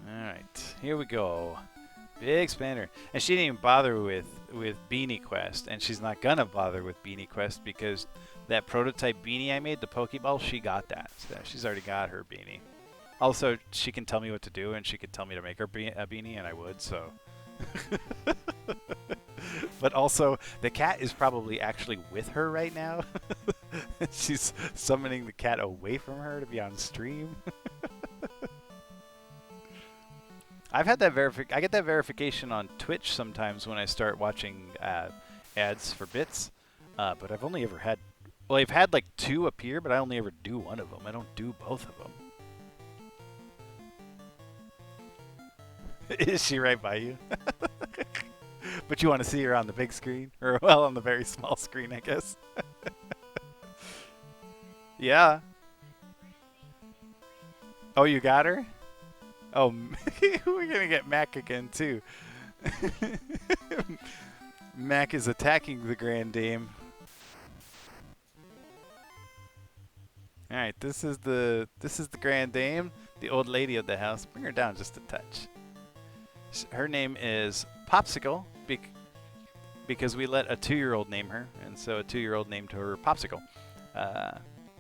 Alright, here we go. Big expander. And she didn't even bother with Beanie Quest, and she's not gonna bother with Beanie Quest because that prototype beanie I made, the Pokeball, she got that. So she's already got her beanie. Also, she can tell me what to do, and she could tell me to make her a beanie, and I would, so. But also, the cat is probably actually with her right now. She's summoning the cat away from her to be on stream. I've had that I get that verification on Twitch sometimes when I start watching ads for bits. But I've only ever had, well, I've had like 2 appear, but I only ever do one of them. I don't do both of them. Is she right by you? But you want to see her on the big screen? Or, well, on the very small screen, I guess. Yeah. Oh, you got her? Oh, we're going to get Mac again, too. Mac is attacking the Grand Dame. All right, this is the Grand Dame, the old lady of the house. Bring her down just a touch. Her name is Popsicle because we let a 2-year-old name her, and so a 2-year-old named her Popsicle.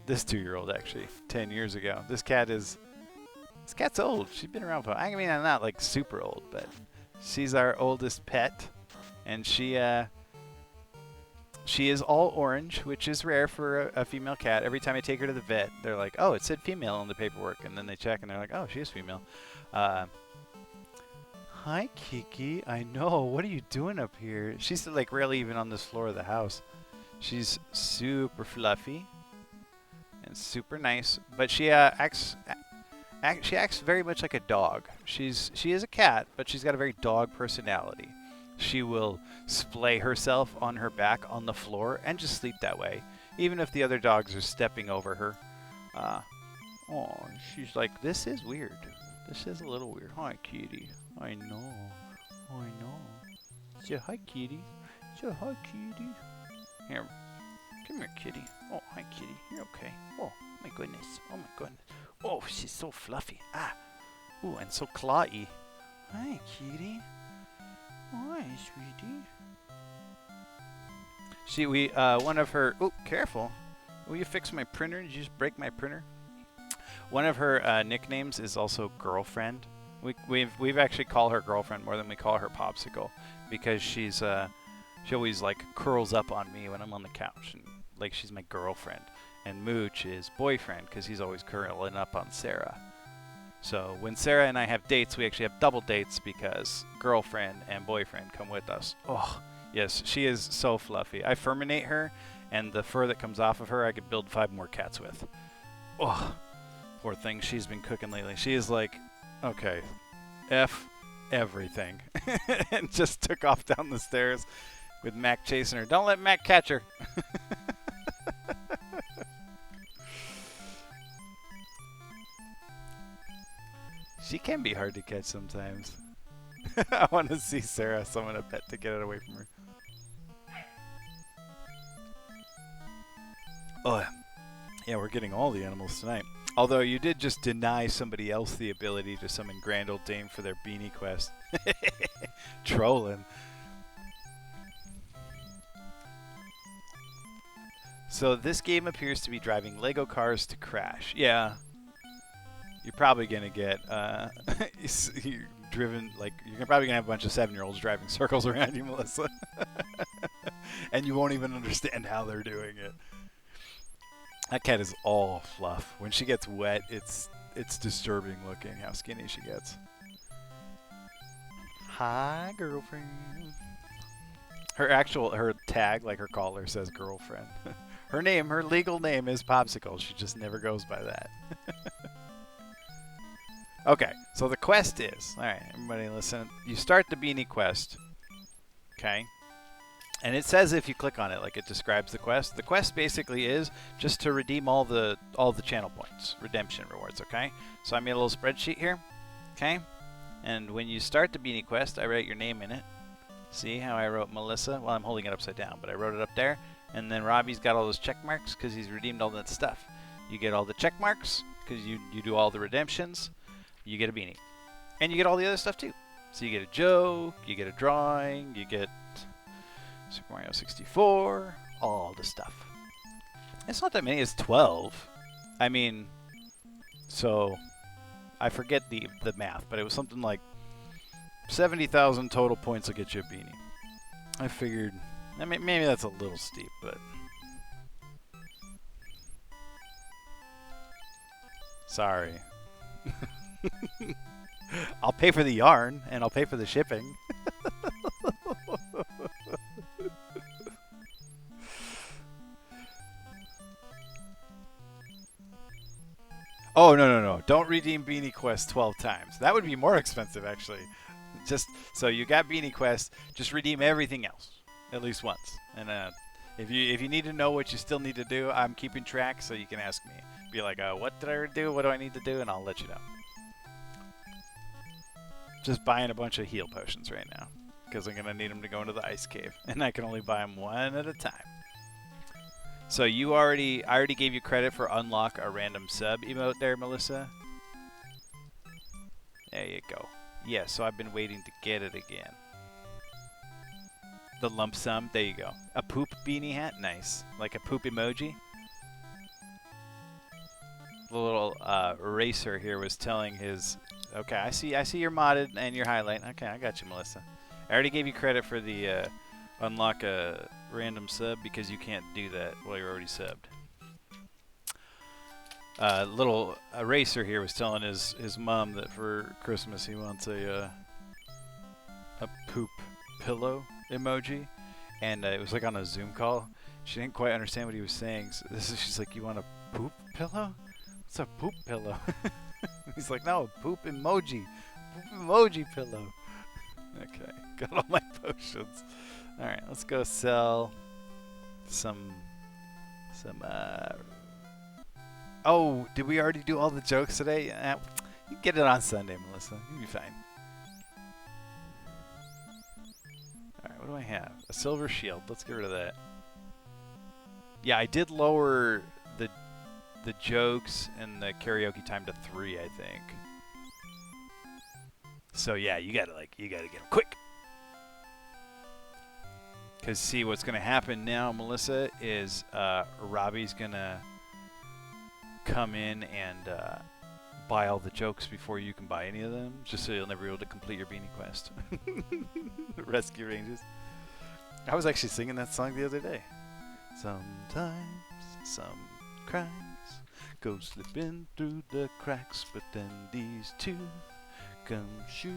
This 2-year-old actually 10 years ago. This cat's old. She's been around for, I mean, I'm not like super old, but she's our oldest pet, and she is all orange, which is rare for a female cat. Every time I take her to the vet, they're like, oh, it said female on the paperwork, and then they check and they're like, oh, she is female. Hi, Kiki. I know. What are you doing up here? She's like rarely even on this floor of the house. She's super fluffy and super nice, but she acts very much like a dog. She is a cat, but she's got a very dog personality. She will splay herself on her back on the floor and just sleep that way, even if the other dogs are stepping over her. Oh, she's like, this is weird. This is a little weird. Hi, kitty. I know. Say hi, kitty. Say hi, kitty. Here. Come here, kitty. Oh, hi, kitty. You're okay. Oh, my goodness. Oh, my goodness. Oh, she's so fluffy. Ah. Ooh, and so clawy. Hi, kitty. Hi, sweetie. One of her, oh, careful. Will you fix my printer? Did you just break my printer? One of her nicknames is also Girlfriend. We've actually called her Girlfriend more than we call her Popsicle, because she always like curls up on me when I'm on the couch, and like she's my girlfriend. And Mooch is boyfriend, because he's always curling up on Sarah. So when Sarah and I have dates, we actually have double dates because girlfriend and boyfriend come with us. Oh, yes, she is so fluffy. I furminate her, and the fur that comes off of her, I could build 5 more cats with. Oh, poor thing. She's been cooking lately. She is like, okay, F everything. And just took off down the stairs with Mac chasing her. Don't let Mac catch her. She can be hard to catch sometimes. I want to see Sarah summon a pet to get it away from her. Oh, yeah, we're getting all the animals tonight. Although you did just deny somebody else the ability to summon Grand Old Dame for their beanie quest. Trolling. So this game appears to be driving Lego cars to crash. Yeah. You're probably going to get driven, like, you're probably going to have a bunch of 7-year-olds driving circles around you, Melissa. And you won't even understand how they're doing it. That cat is all fluff. When she gets wet, it's disturbing looking how skinny she gets. Hi, girlfriend. Her tag, like her collar, says girlfriend. Her legal name is Popsicle. She just never goes by that. Okay, so the quest is, all right, everybody listen. You start the beanie quest, okay? And it says if you click on it, like it describes the quest. The quest basically is just to redeem all the channel points, redemption rewards, okay? So I made a little spreadsheet here, okay? And when you start the beanie quest, I write your name in it. See how I wrote Melissa? Well, I'm holding it upside down, but I wrote it up there. And then Robbie's got all those check marks because he's redeemed all that stuff. You get all the check marks because you do all the redemptions. You get a beanie. And you get all the other stuff too. So you get a joke, you get a drawing, you get Super Mario 64, all the stuff. It's not that many, it's 12. I mean, so I forget the math, but it was something like 70,000 total points will get you a beanie. I figured, I mean, maybe that's a little steep, but sorry. I'll pay for the yarn and I'll pay for the shipping. Oh, no, no, no. Don't redeem Beanie Quest 12 times. That would be more expensive, actually. Just so you got Beanie Quest, just redeem everything else at least once. And if you need to know what you still need to do, I'm keeping track, so you can ask me. Be like, what did I do? What do I need to do? And I'll let you know. Just buying a bunch of heal potions right now because I'm gonna need them to go into the ice cave, and I can only buy them one at a time. So I already gave you credit for unlock a random sub emote there, Melissa. There you go. Yeah, so I've been waiting to get it again. The lump sum, there you go. A poop beanie hat, nice. Like a poop emoji. The little eraser here was telling his, okay, I see you're modded and you're highlighting. Okay, I got you, Melissa. I already gave you credit for the unlock a random sub because you can't do that while you're already subbed. Little eraser here was telling his mom that for Christmas he wants a poop pillow emoji, and it was like on a Zoom call. She didn't quite understand what he was saying. So she's like, "You want a poop pillow? What's a poop pillow?" He's like, "No, poop emoji, poop emoji pillow." Okay, got all my potions. All right, let's go sell some. Oh, did we already do all the jokes today? You get it on Sunday, Melissa. You'll be fine. All right, what do I have? A silver shield. Let's get rid of that. Yeah, I did lower the jokes and the karaoke time to 3, I think. So yeah, you gotta get them quick. Cause see, what's gonna happen now, Melissa, is Robbie's gonna come in and buy all the jokes before you can buy any of them, just so you'll never be able to complete your Beanie Quest. Rescue Rangers. I was actually singing that song the other day. Sometimes some crimes go slipping through the cracks, but then these two gumshoes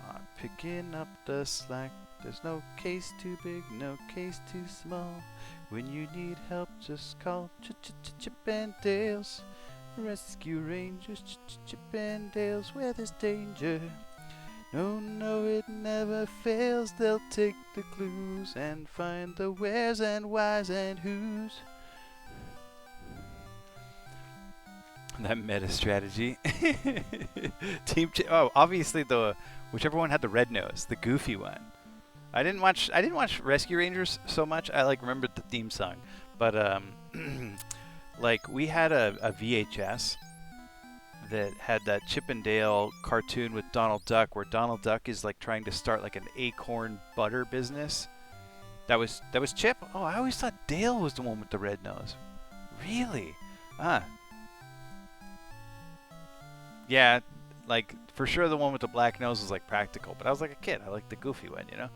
are picking up the slack. There's no case too big, no case too small. When you need help, just call Chip and Dale's Rescue Rangers. Chip and Dale's, where there's danger. No, it never fails. They'll take the clues and find the wheres and whys and whos. That meta strategy. Team obviously whichever one had the red nose, the goofy one. I didn't watch Rescue Rangers so much. I remembered the theme song, but like we had a VHS that had that Chip and Dale cartoon with Donald Duck, where Donald Duck is trying to start an acorn butter business. That was Chip. Oh, I always thought Dale was the one with the red nose. Really? Yeah, for sure the one with the black nose was practical, but I was a kid. I liked the goofy one, you know.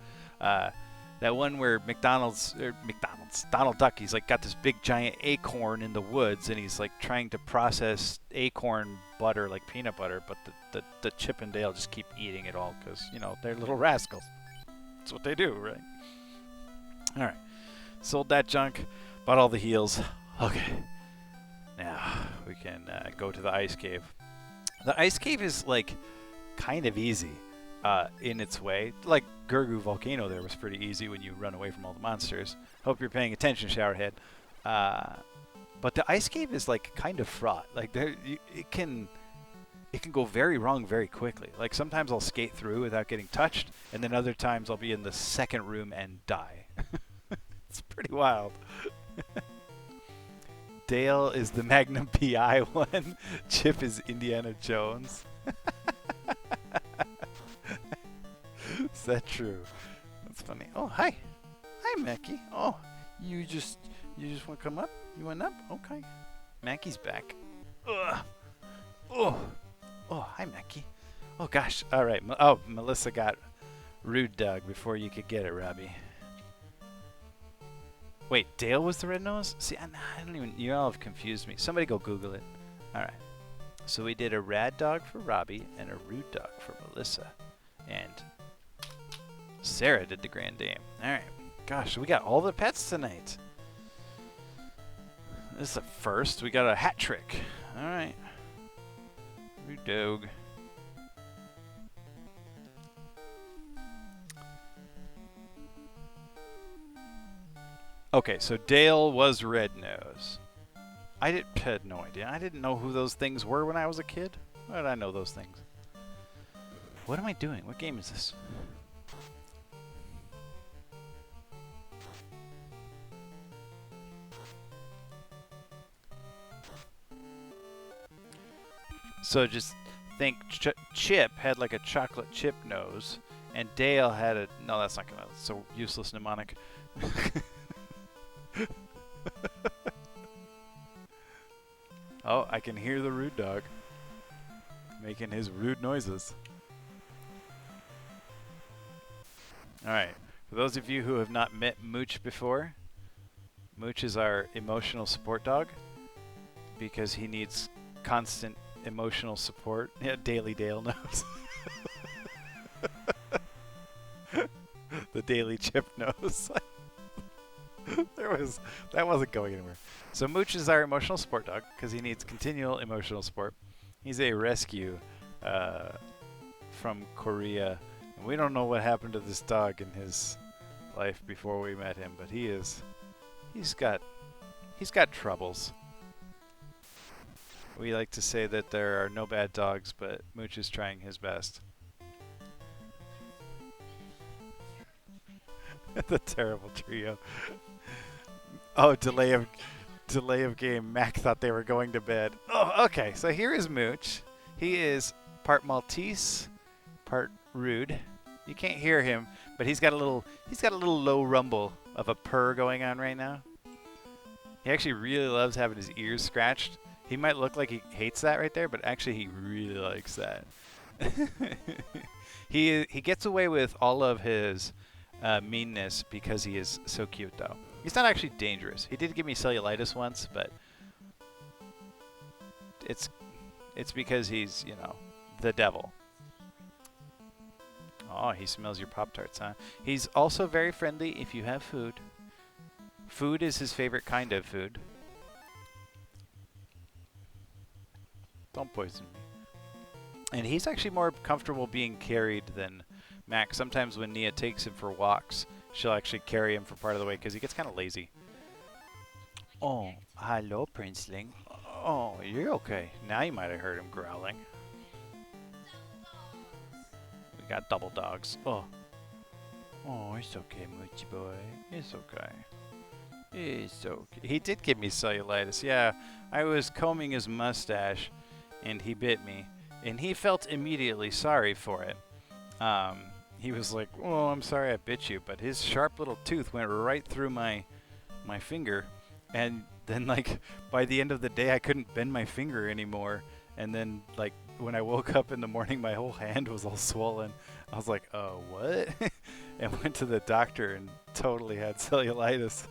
That one where Donald Duck, he's got this big giant acorn in the woods, and he's trying to process acorn butter like peanut butter, but the Chip and Dale just keep eating it all because, you know, they're little rascals. That's what they do, right? All right, sold that junk, bought all the heals. Okay, now we can go to the ice cave. The ice cave is kind of easy in its way. Gurgu Volcano there was pretty easy when you run away from all the monsters. Hope you're paying attention, Showerhead. But the ice cave is kind of fraught. It can go very wrong very quickly. Sometimes I'll skate through without getting touched, and then other times I'll be in the second room and die. It's pretty wild. Dale is the Magnum PI one. Chip is Indiana Jones. Is that true? That's funny. Oh, hi. Hi, Mackie. Oh, you just want to come up? You went up? Okay. Mackie's back. Ugh. Oh, hi, Mackie. Oh, gosh. All right. Oh, Melissa got Rude dog before you could get it, Robbie. Wait, Dale was the red nose? See, I don't even. You all have confused me. Somebody go Google it. All right. So we did a rad dog for Robbie and a rude dog for Melissa, and Sarah did the grand dame. All right. Gosh, we got all the pets tonight. This is a first. We got a hat trick. All right. Rude dog. Okay, so Dale was red nose. I had no idea. I didn't know who those things were when I was a kid. Why did I know those things? What am I doing? What game is this? So just think Chip had like a chocolate chip nose, and Dale had a... No, that's not gonna... So useless mnemonic. Oh, I can hear the rude dog making his rude noises. Alright, for those of you who have not met Mooch before, Mooch is our emotional support dog because he needs constant emotional support. Yeah, Daily Dale knows. The Daily Chip knows. That wasn't going anywhere. So Mooch is our emotional support dog because he needs continual emotional support. He's a rescue from Korea, and we don't know what happened to this dog in his life before we met him, but he's got troubles. We like to say that there are no bad dogs, but Mooch is trying his best. The terrible trio. Oh, delay of game. Mac thought they were going to bed. Oh, okay. So here is Mooch. He is part Maltese, part rude. You can't hear him, but he's got a little low rumble of a purr going on right now. He actually really loves having his ears scratched. He might look like he hates that right there, but actually he really likes that. He gets away with all of his meanness because he is so cute, though. He's not actually dangerous. He did give me cellulitis once, but it's because he's, you know, the devil. Oh, he smells your Pop-Tarts, huh? He's also very friendly if you have food. Food is his favorite kind of food. Don't poison me. And he's actually more comfortable being carried than Mac. Sometimes when Nia takes him for walks, she'll actually carry him for part of the way because he gets kind of lazy. Oh, hello, Princeling. Oh, you're okay. Now you might have heard him growling. We got double dogs. Oh. Oh, it's okay, Moochie boy. It's okay. It's okay. He did give me cellulitis. Yeah, I was combing his mustache, and he bit me. And he felt immediately sorry for it. He was like, "Oh, I'm sorry I bit you," but his sharp little tooth went right through my finger, and then like by the end of the day I couldn't bend my finger anymore, and then like when I woke up in the morning my whole hand was all swollen. I was like, "Oh, what?" And went to the doctor and totally had cellulitis.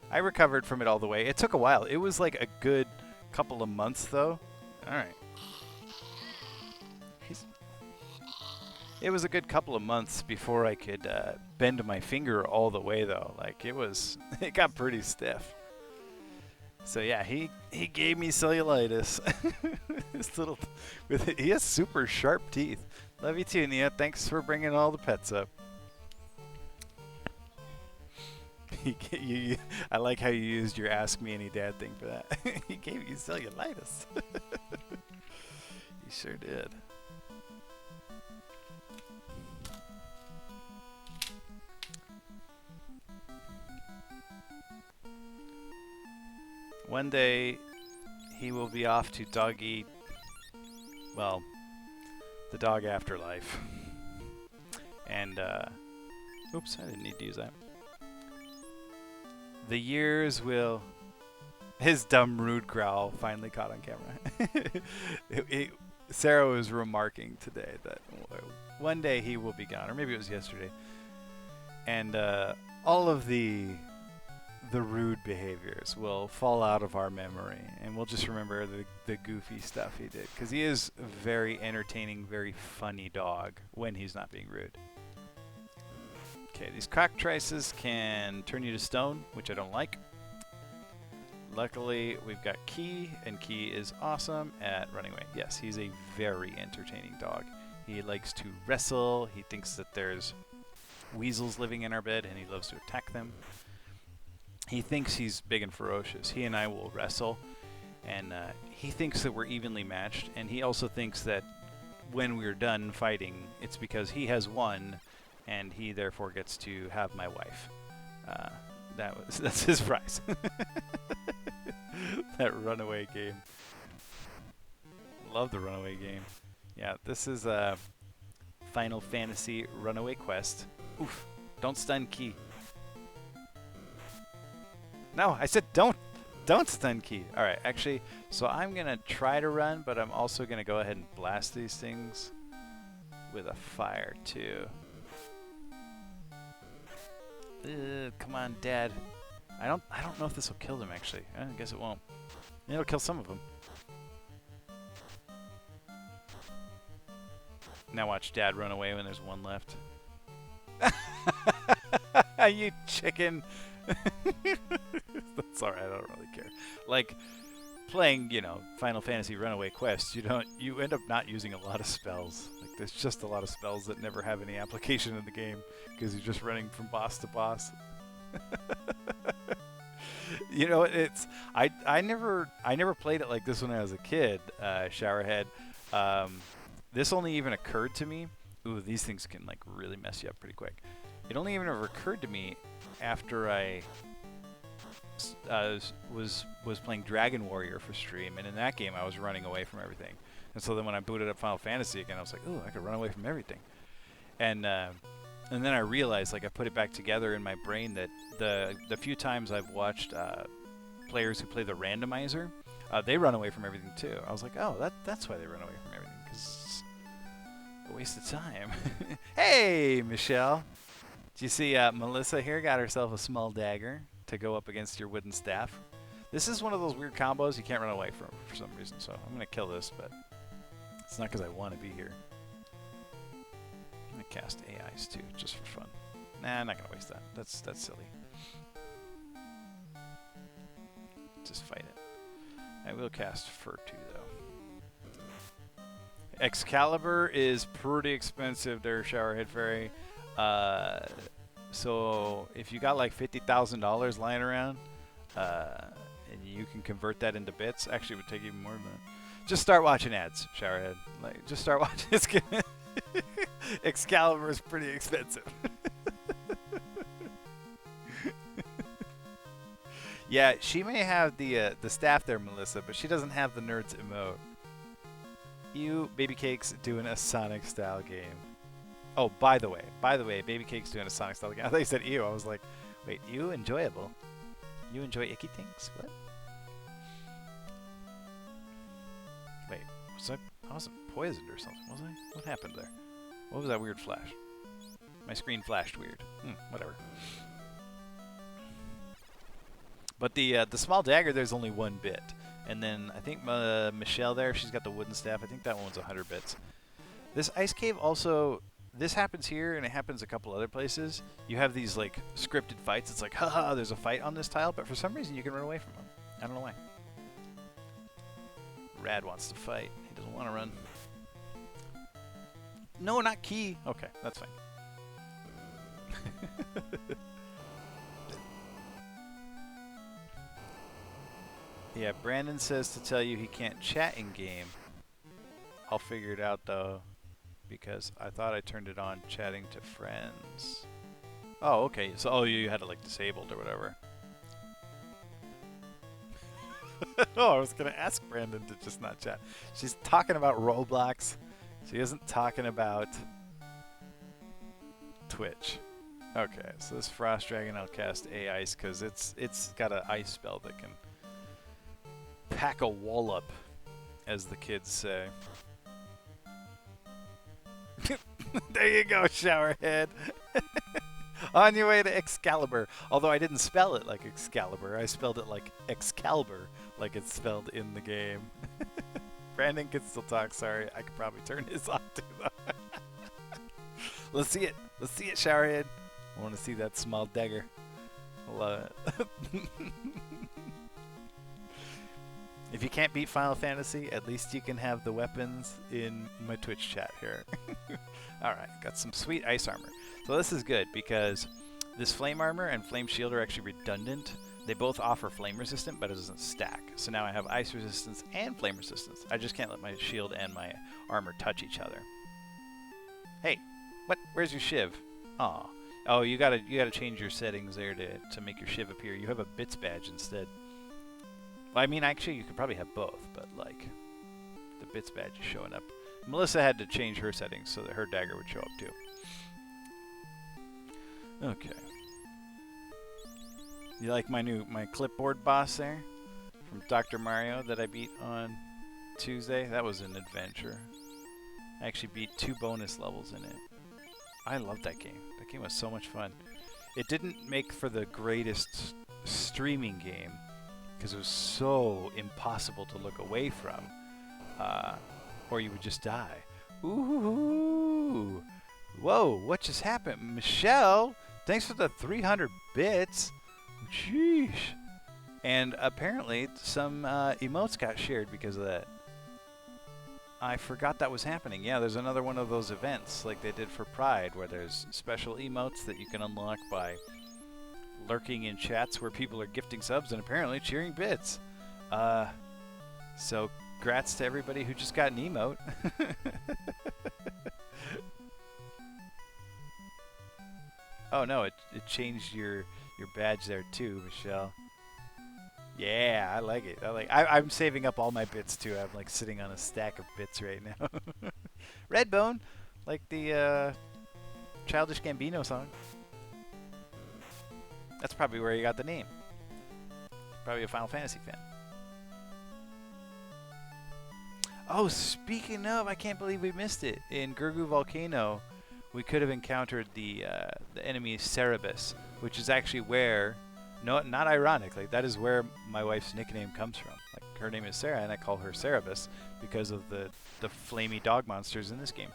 I recovered from it all the way. It took a while. It was like a good couple of months though. All right. It was a good couple of months before I could bend my finger all the way, though. Like it got pretty stiff. So yeah, he gave me cellulitis. He has super sharp teeth. Love you too, Nia. Thanks for bringing all the pets up. I like how you used your "Ask Me Any Dad" thing for that. He gave you cellulitis. He sure did. One day, he will be off to doggy, well, the dog afterlife. And, oops, I didn't need to use that. The years will... His dumb, rude growl finally caught on camera. Sarah was remarking today that one day he will be gone, or maybe it was yesterday, and all of the rude behaviors will fall out of our memory, and we'll just remember the goofy stuff he did, because he is a very entertaining, very funny dog when he's not being rude. Okay, these cockatrices can turn you to stone, which I don't like. Luckily, we've got Key, and Key is awesome at running away. Yes, he's a very entertaining dog. He likes to wrestle. He thinks that there's weasels living in our bed, and he loves to attack them. He thinks he's big and ferocious. He and I will wrestle, and he thinks that we're evenly matched, and he also thinks that when we're done fighting, it's because he has won, and he therefore gets to have my wife. That's his prize. That runaway game. Love the runaway game. Yeah, this is a Final Fantasy Runaway Quest. Oof! Don't stun Key. No, I said don't stun Key. All right, actually, so I'm gonna try to run, but I'm also gonna go ahead and blast these things with a fire too. Come on, Dad. I don't know if this will kill them actually. I guess it won't. It'll kill some of them. Now watch Dad run away when there's one left. You chicken. That's alright, I don't really care. Like playing, Final Fantasy Runaway Quest, you end up not using a lot of spells. Like there's just a lot of spells that never have any application in the game because you're just running from boss to boss. I never played it like this when I was a kid, Showerhead. This only even occurred to me. Ooh, these things can like really mess you up pretty quick. It only even ever occurred to me after I was playing Dragon Warrior for stream, and in that game I was running away from everything. And so then when I booted up Final Fantasy again, I was like, ooh, I could run away from everything. And then I realized, like, I put it back together in my brain that the few times I've watched players who play the randomizer, they run away from everything too. I was like, oh, that's why they run away from everything, because it's a waste of time. Hey, Michelle. Do you see Melissa here got herself a small dagger to go up against your wooden staff? This is one of those weird combos you can't run away from for some reason, so I'm going to kill this, but it's not because I want to be here. I'm going to cast AIs too, just for fun. Nah, I'm not going to waste that. That's silly. Just fight it. I will cast Fur too, though. Excalibur is pretty expensive there, Showerhead Fairy. So if you got like $50,000 lying around, and you can convert that into bits, actually it would take even more than that. Just start watching ads, Showerhead. Like, just start watching. Excalibur is pretty expensive. Yeah, she may have the staff there, Melissa, but she doesn't have the nerds emote. You, Baby Cake's doing a Sonic style game. Oh, by the way, Baby Cake's doing a Sonic style game. I thought you said ew. I was like, wait, ew, enjoyable. You enjoy icky things? What? Wait, I wasn't poisoned or something, was I? What happened there? What was that weird flash? My screen flashed weird. Whatever. But the small dagger, there's only one bit. And then I think Michelle there, she's got the wooden staff. I think that one's 100 bits. This ice cave also, this happens here and it happens a couple other places. You have these like scripted fights. It's like, haha, there's a fight on this tile, but for some reason you can run away from them. I don't know why. Rad wants to fight. He doesn't want to run. No, not Key. Okay, that's fine. Yeah, Brandon says to tell you he can't chat in game. I'll figure it out though, because I thought I turned it on chatting to friends. Oh, okay. So, you had it like disabled or whatever. Oh, I was gonna ask Brandon to just not chat. She's talking about Roblox. She isn't talking about Twitch. Okay, so this Frost Dragon, I'll cast A-Ice because it's got an ice spell that can pack a wallop, as the kids say. There you go, Showerhead. On your way to Excalibur. Although I didn't spell it like Excalibur. I spelled it like Excalibur, like it's spelled in the game. Brandon can still talk, sorry. I could probably turn his off too, though. Let's see it. Let's see it, Showerhead. I want to see that small dagger. I love it. If you can't beat Final Fantasy, at least you can have the weapons in my Twitch chat here. Alright, got some sweet ice armor. So this is good because this flame armor and flame shield are actually redundant. They both offer flame resistant, but it doesn't stack. So now I have ice resistance and flame resistance. I just can't let my shield and my armor touch each other. Hey, what? Where's your shiv? Aw. Oh, you gotta change your settings there to make your shiv appear. You have a bits badge instead. Well, I mean, actually, you could probably have both, but like the bits badge is showing up. Melissa had to change her settings so that her dagger would show up too. Okay. You like my clipboard boss there from Dr. Mario that I beat on Tuesday? That was an adventure. I actually beat 2 bonus levels in it. I loved that game. That game was so much fun. It didn't make for the greatest streaming game because it was so impossible to look away from, or you would just die. Ooh! Whoa! What just happened, Michelle? Thanks for the 300 bits. Sheesh. And apparently some emotes got shared because of that. I forgot that was happening. Yeah, there's another one of those events like they did for Pride where there's special emotes that you can unlock by lurking in chats where people are gifting subs and apparently cheering bits. So grats to everybody who just got an emote. Oh no, it changed your badge there too, Michelle. Yeah, I like it. I'm saving up all my bits too. I'm like sitting on a stack of bits right now. Redbone, like the Childish Gambino song. That's probably where you got the name. Probably a Final Fantasy fan. Oh, speaking of, I can't believe we missed it. In Gurgu Volcano, we could have encountered the enemy Cerebus, which is actually where, no, not ironically, that is where my wife's nickname comes from. Like, her name is Sarah, and I call her Cerebus because of the flamey dog monsters in this game.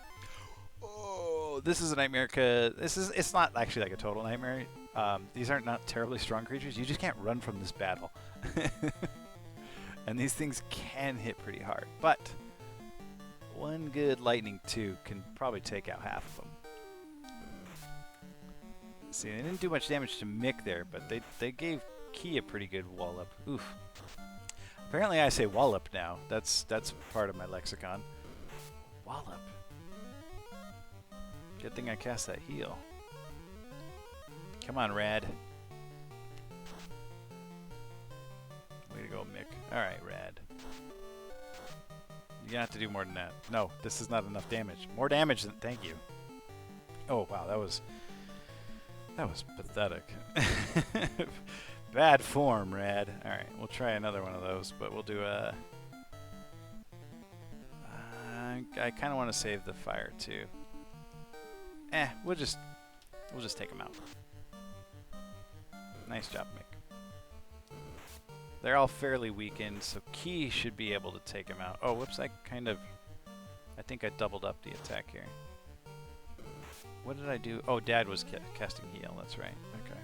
Oh, this is a nightmare because it's not actually like a total nightmare. These aren't not terribly strong creatures. You just can't run from this battle. And these things can hit pretty hard. But one good lightning 2 can probably take out half of them. See, they didn't do much damage to Mick there, but they gave Key a pretty good wallop. Oof. Apparently I say wallop now. That's part of my lexicon. Wallop. Good thing I cast that heal. Come on, Rad. Way to go, Mick. Alright, Rad. You're gonna have to do more than that. No, this is not enough damage. More damage than... Thank you. Oh, wow, that was pathetic. Bad form, Rad. Alright, we'll try another one of those, but we'll do a... I kind of want to save the fire, too. We'll just take them out. Nice job, Mick. They're all fairly weakened, so Key should be able to take him out. Oh, whoops, I think I doubled up the attack here. What did I do? Oh, Dad was casting heal, that's right. Okay.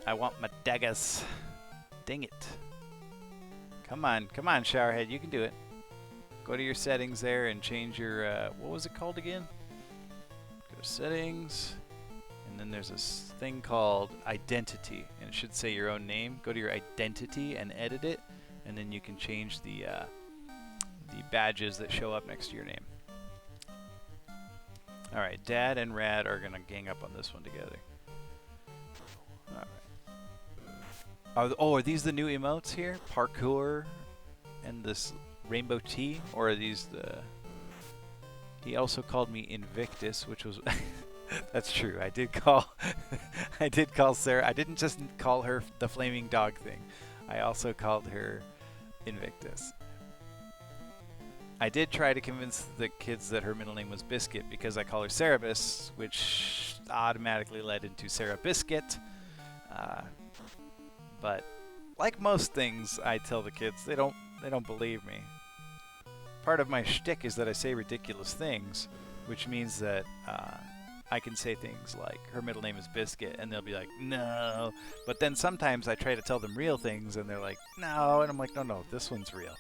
I want my daggers. Dang it. Come on, Showerhead, you can do it. Go to your settings there and change your, what was it called again? Go to settings, and then there's this thing called identity, and it should say your own name. Go to your identity and edit it, and then you can change the badges that show up next to your name. Alright, Dad and Rad are going to gang up on this one together. Alright. Are these the new emotes here? Parkour and this Rainbow Tea? Or are these the... He also called me Invictus, which was... That's true. I did call Sarah. I didn't just call her the flaming dog thing. I also called her Invictus. I did try to convince the kids that her middle name was Biscuit because I call her Cerebus, which automatically led into Sarah Biscuit. But like most things, I tell the kids they don't believe me. Part of my shtick is that I say ridiculous things, which means that I can say things like her middle name is Biscuit, and they'll be like, no. But then sometimes I try to tell them real things, and they're like, no. And I'm like, no, this one's real.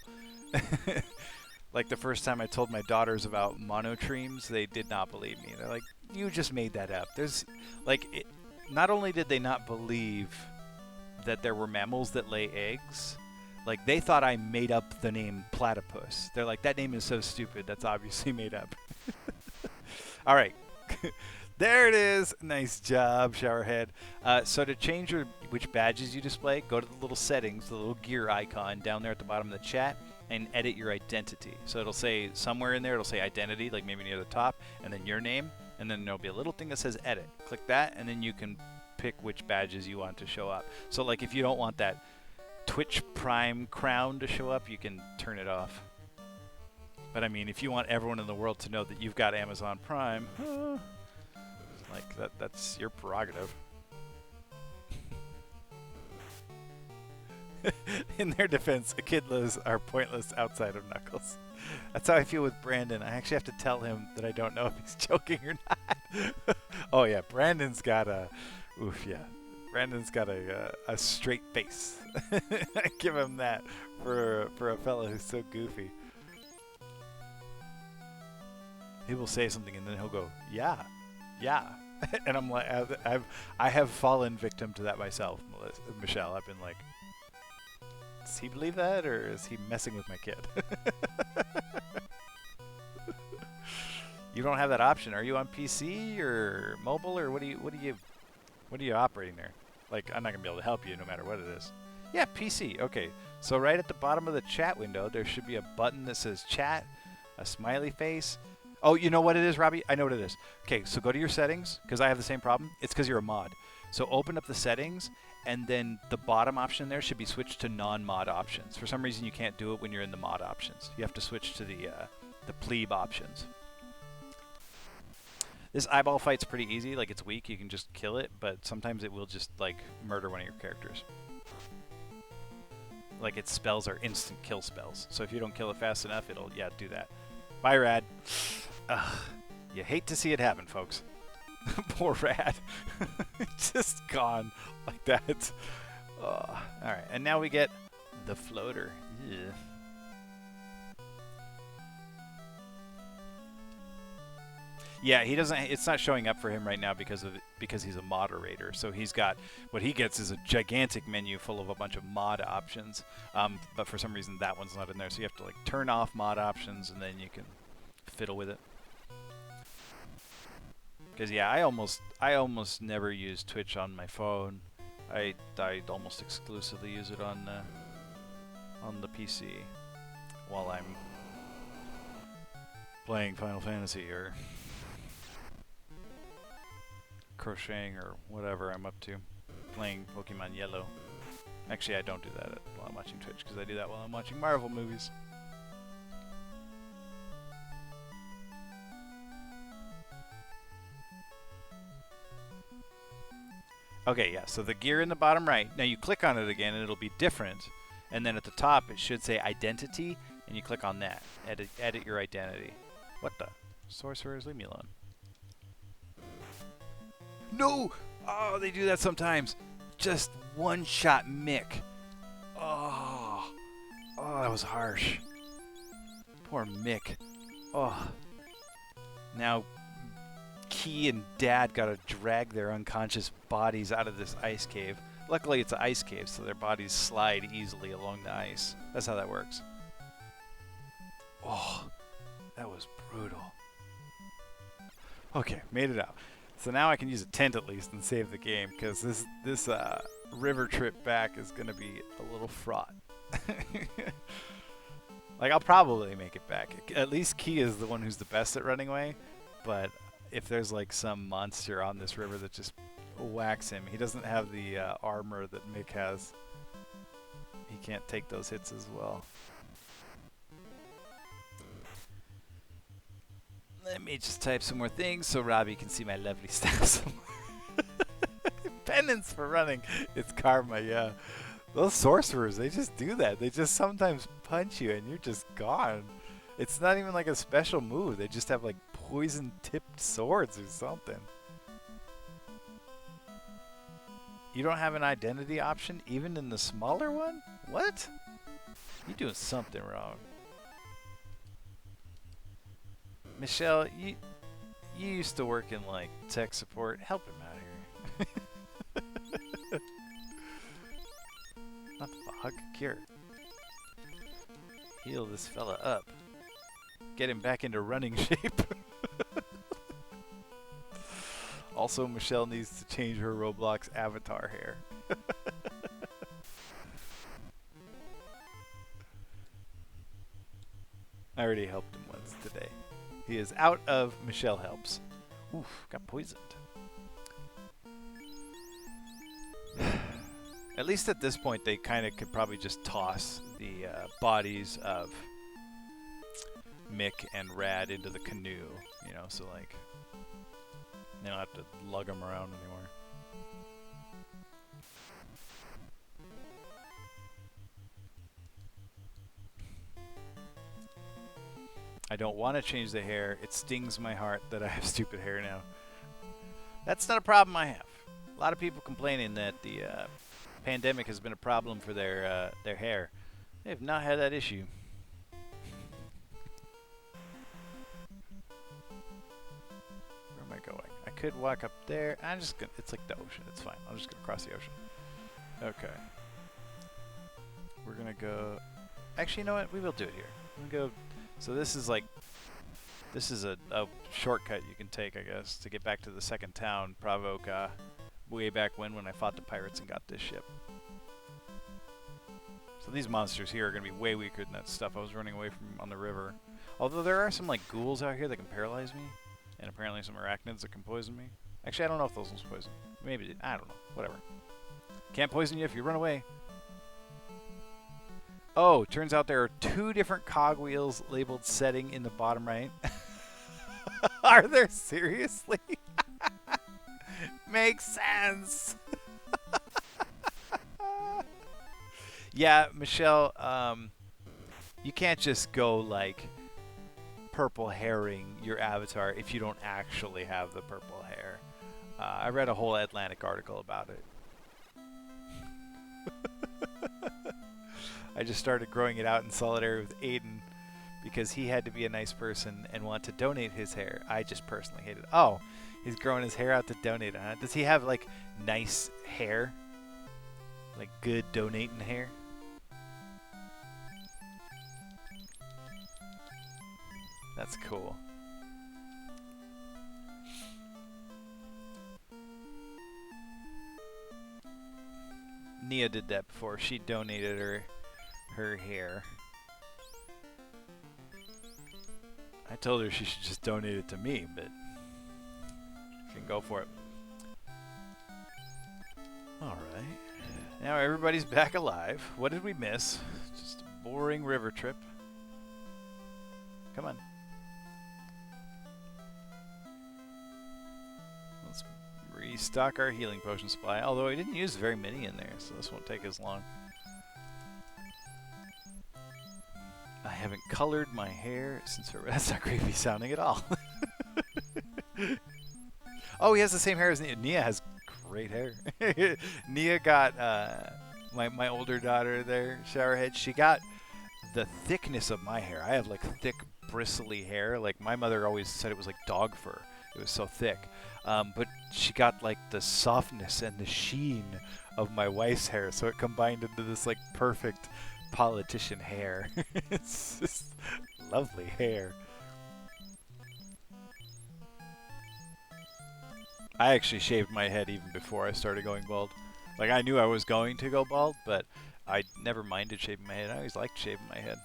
Like the first time I told my daughters about monotremes, they did not believe me. They're like, you just made that up. There's like, not only did they not believe that there were mammals that lay eggs, like they thought I made up the name platypus. They're like, that name is so stupid. That's obviously made up. All right. There it is. Nice job, Showerhead. So to change which badges you display, go to the little settings, the little gear icon down there at the bottom of the chat, and edit your identity. So it'll say somewhere in there, it'll say identity, like maybe near the top, and then your name, and then there'll be a little thing that says edit. Click that, and then you can pick which badges you want to show up. So like if you don't want that Twitch Prime crown to show up, you can turn it off. But I mean, if you want everyone in the world to know that you've got Amazon Prime, like that's your prerogative. In their defense, echidnas are pointless outside of Knuckles. That's how I feel with Brandon. I actually have to tell him that I don't know if he's joking or not. Oh yeah, Brandon's got a straight face. I give him that for a fellow who's so goofy. He will say something and then he'll go, yeah, and I'm like, I have fallen victim to that myself, Michelle. I've been like, does he believe that, or is he messing with my kid? You don't have that option. Are you on PC or mobile, or what are you operating there? Like, I'm not gonna be able to help you no matter what it is. Yeah, PC. Okay, so right at the bottom of the chat window, there should be a button that says chat, a smiley face. Oh, you know what it is, Robbie? I know what it is. Okay, so go to your settings, because I have the same problem. It's because you're a mod. So open up the settings, and then the bottom option there should be switched to non-mod options. For some reason, you can't do it when you're in the mod options. You have to switch to the plebe options. This eyeball fight's pretty easy. Like, it's weak. You can just kill it, but sometimes it will just, like, murder one of your characters. Like, its spells are instant kill spells. So if you don't kill it fast enough, it'll, yeah, do that. Bye, Rad. Ugh. You hate to see it happen, folks. Poor Rad. Just gone like that. Alright, and now we get the floater. Yeah. Yeah, he doesn't. It's not showing up for him right now because he's a moderator. So he's got what he gets is a gigantic menu full of a bunch of mod options. But for some reason that one's not in there. So you have to like turn off mod options and then you can fiddle with it. Because yeah, I almost never use Twitch on my phone. I almost exclusively use it on the PC while I'm playing Final Fantasy or crocheting or whatever I'm up to, playing Pokemon Yellow. Actually, I don't do that while I'm watching Twitch because I do that while I'm watching Marvel movies. Okay, yeah, so the gear in the bottom right, now you click on it again and it'll be different, and then at the top it should say identity, and you click on that, edit your identity. What the? Sorcerers, leave me alone. No! Oh, they do that sometimes. Just one-shot Mick. Oh, that was harsh. Poor Mick. Oh. Now, Key and Dad gotta drag their unconscious bodies out of this ice cave. Luckily, it's an ice cave, so their bodies slide easily along the ice. That's how that works. Oh, that was brutal. Okay, made it out. So now I can use a tent at least and save the game, because this river trip back is going to be a little fraught. Like, I'll probably make it back. At least Key is the one who's the best at running away, but if there's like some monster on this river that just whacks him, he doesn't have the armor that Mick has. He can't take those hits as well. Let me just type some more things so Robbie can see my lovely stuff some more. Penance for running. It's karma, yeah. Those sorcerers, they just do that. They just sometimes punch you and you're just gone. It's not even like a special move. They just have like poison-tipped swords or something. You don't have an identity option even in the smaller one? What? You're doing something wrong. Michelle, you used to work in like tech support. Help him out here. Not the fog. Cure. Heal this fella up. Get him back into running shape. Also, Michelle needs to change her Roblox avatar hair. I already helped him once today. He is out of Michelle helps. Oof, got poisoned. At least at this point, they kind of could probably just toss the bodies of Mick and Rad into the canoe, you know, so like they don't have to lug them around anymore. I don't want to change the hair. It stings my heart that I have stupid hair now. That's not a problem I have. A lot of people complaining that the pandemic has been a problem for their hair. They have not had that issue. Where am I going? I could walk up there. I'm just gonna. It's like the ocean. It's fine. I'm just gonna cross the ocean. Okay. We're gonna go. Actually, you know what? We will do it here. I'm gonna go. So this is like. This is a shortcut you can take, I guess, to get back to the second town, Pravoka. Way back when I fought the pirates and got this ship. So these monsters here are going to be way weaker than that stuff I was running away from on the river. Although there are some like ghouls out here that can paralyze me. And apparently some arachnids that can poison me. Actually, I don't know if those ones poison. Maybe, I don't know. Whatever. Can't poison you if you run away. Oh, turns out there are 2 different cogwheels labeled setting in the bottom right. Are there seriously? Makes sense. Yeah, Michelle, you can't just go like purple hairing your avatar if you don't actually have the purple hair. I read a whole Atlantic article about it. I just started growing it out in solidarity with Aiden because he had to be a nice person and want to donate his hair. I just personally hate it. Oh, he's growing his hair out to donate it, huh? Does he have like nice hair? Like good donating hair? That's cool. Nia did that before. She donated her hair. I told her she should just donate it to me, but she can go for it. Alright. Now everybody's back alive. What did we miss? Just a boring river trip. Come on. Let's restock our healing potion supply, although I didn't use very many in there, so this won't take as long. I haven't colored my hair since that's not creepy sounding at all. Oh, he has the same hair as Nia. Nia has great hair. Nia got my older daughter there, Showerhead. She got the thickness of my hair. I have like thick, bristly hair. Like my mother always said it was like dog fur. It was so thick. But she got like the softness and the sheen of my wife's hair, so it combined into this like perfect politician hair. It's just lovely hair. I actually shaved my head even before I started going bald. Like I knew I was going to go bald, but I never minded shaving my head. I always liked shaving my head.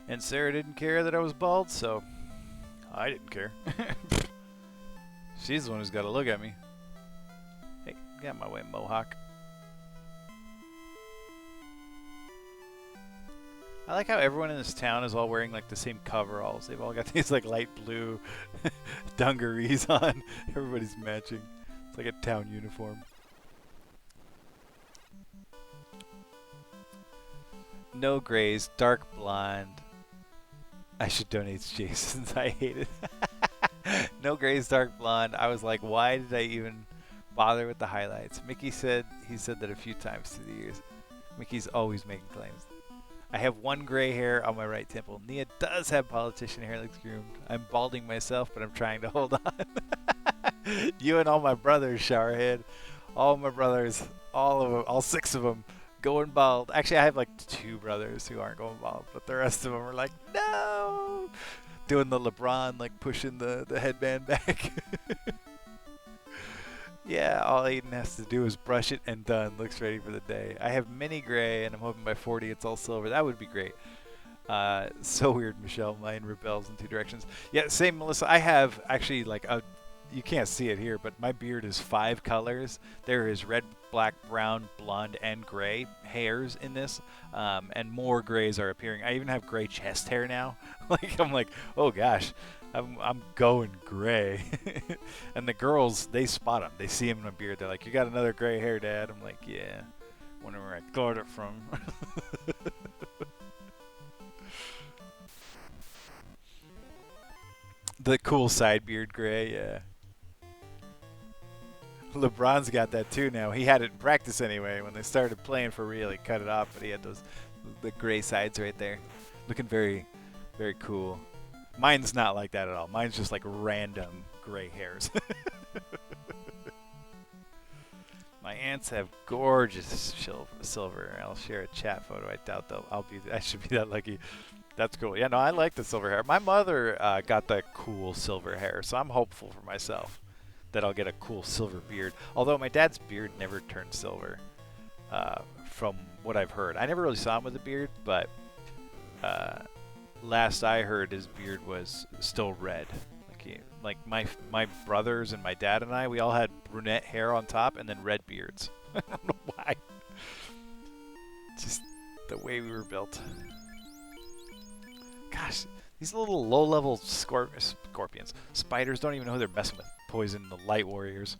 And Sarah didn't care that I was bald, so I didn't care. She's the one who's got to look at me. Hey, get out of my way, Mohawk. I like how everyone in this town is all wearing like the same coveralls. They've all got these like light blue dungarees on. Everybody's matching. It's like a town uniform. No grays, dark blonde. I should donate to Jason's. I hate it. No grays, dark blonde. I was like, why did I even bother with the highlights? Mickey said he said that a few times through the years. Mickey's always making claims. I have one gray hair on my right temple. Nia does have politician hair, looks groomed. I'm balding myself, but I'm trying to hold on. You and all my brothers, Showerhead. All my brothers, all of them, all 6 of them, going bald. Actually, I have like 2 brothers who aren't going bald, but the rest of them are like, no! Doing the LeBron, like pushing the headband back. Yeah, all Aiden has to do is brush it and done. Looks ready for the day. I have mini gray, and I'm hoping by 40 it's all silver. That would be great. So weird, Michelle. Mine rebels in 2 directions. Yeah, same, Melissa. I have actually like a... You can't see it here, but my beard is 5 colors. There is red, black, brown, blonde, and gray hairs in this, and more grays are appearing. I even have gray chest hair now. Like I'm like, oh gosh, I'm going gray. And the girls, they spot him. They see him in my beard. They're like, you got another gray hair, Dad. I'm like, yeah. Wonder where I got it from. The cool side beard gray, yeah. LeBron's got that too now. He had it in practice anyway. When they started playing for real, he cut it off, but he had the gray sides right there. Looking very, very cool. Mine's not like that at all. Mine's just like random gray hairs. My aunts have gorgeous silver. I'll share a chat photo. I doubt I should be that lucky. That's cool. Yeah, no, I like the silver hair. My mother got that cool silver hair, so I'm hopeful for myself that I'll get a cool silver beard. Although my dad's beard never turned silver, from what I've heard. I never really saw him with a beard, but last I heard, his beard was still red. Like my brothers and my dad and I, we all had brunette hair on top and then red beards. I don't know why. Just the way we were built. Gosh, these little low-level scorpions, spiders don't even know who they're messing with. Poison the light warriors.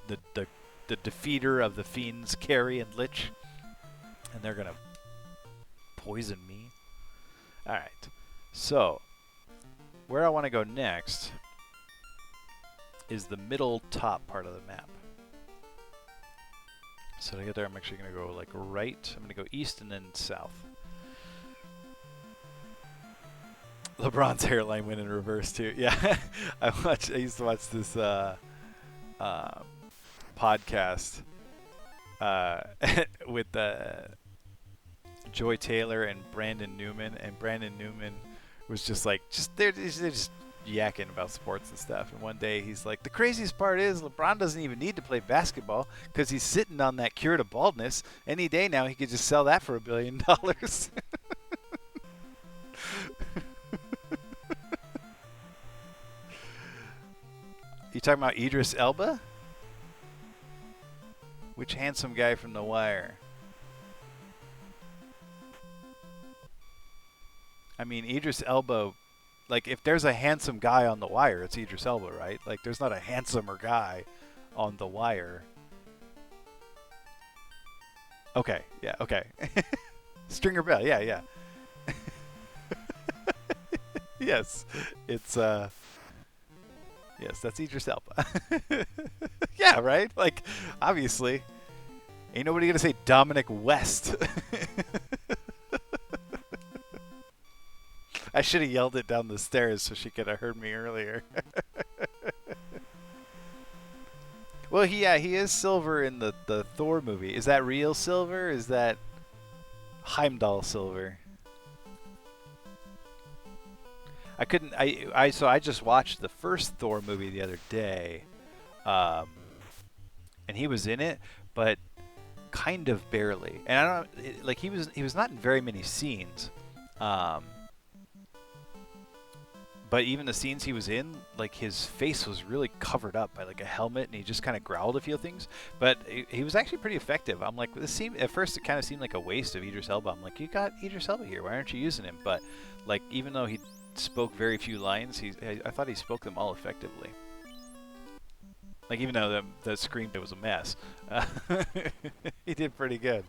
The defeater of the fiends, Carrie and Lich, and they're gonna poison me. All right, so where I want to go next is the middle top part of the map. So to get there, I'm actually gonna go like right. I'm gonna go east and then south. LeBron's hairline went in reverse too. Yeah, I used to watch this podcast with Joy Taylor and Brandon Newman, and Brandon Newman was just like, they're just yakking about sports and stuff. And one day he's like, the craziest part is LeBron doesn't even need to play basketball because he's sitting on that cure to baldness. Any day now he could just sell that for $1 billion. You talking about Idris Elba? Which handsome guy from The Wire? I mean, Idris Elba, like, if there's a handsome guy on The Wire, it's Idris Elba, right? Like, there's not a handsomer guy on The Wire. Okay, yeah, okay. Stringer Bell, yeah, yeah. Yes, it's, yes, that's Idris Elba. Yeah, right? Like, obviously. Ain't nobody gonna say Dominic West. I should have yelled it down the stairs so she could have heard me earlier. Well, he is silver in the Thor movie. Is that real silver? Is that Heimdall silver? So I just watched the first Thor movie the other day, and he was in it, but kind of barely. And I don't like he was not in very many scenes. but even the scenes he was in, like his face was really covered up by like a helmet, and he just kind of growled a few things. But he was actually pretty effective. I'm like, this seemed at first it kind of seemed like a waste of Idris Elba. I'm like, you got Idris Elba here, why aren't you using him? But like, even though he spoke very few lines, I thought he spoke them all effectively. Like, even though the screenplay was a mess, he did pretty good.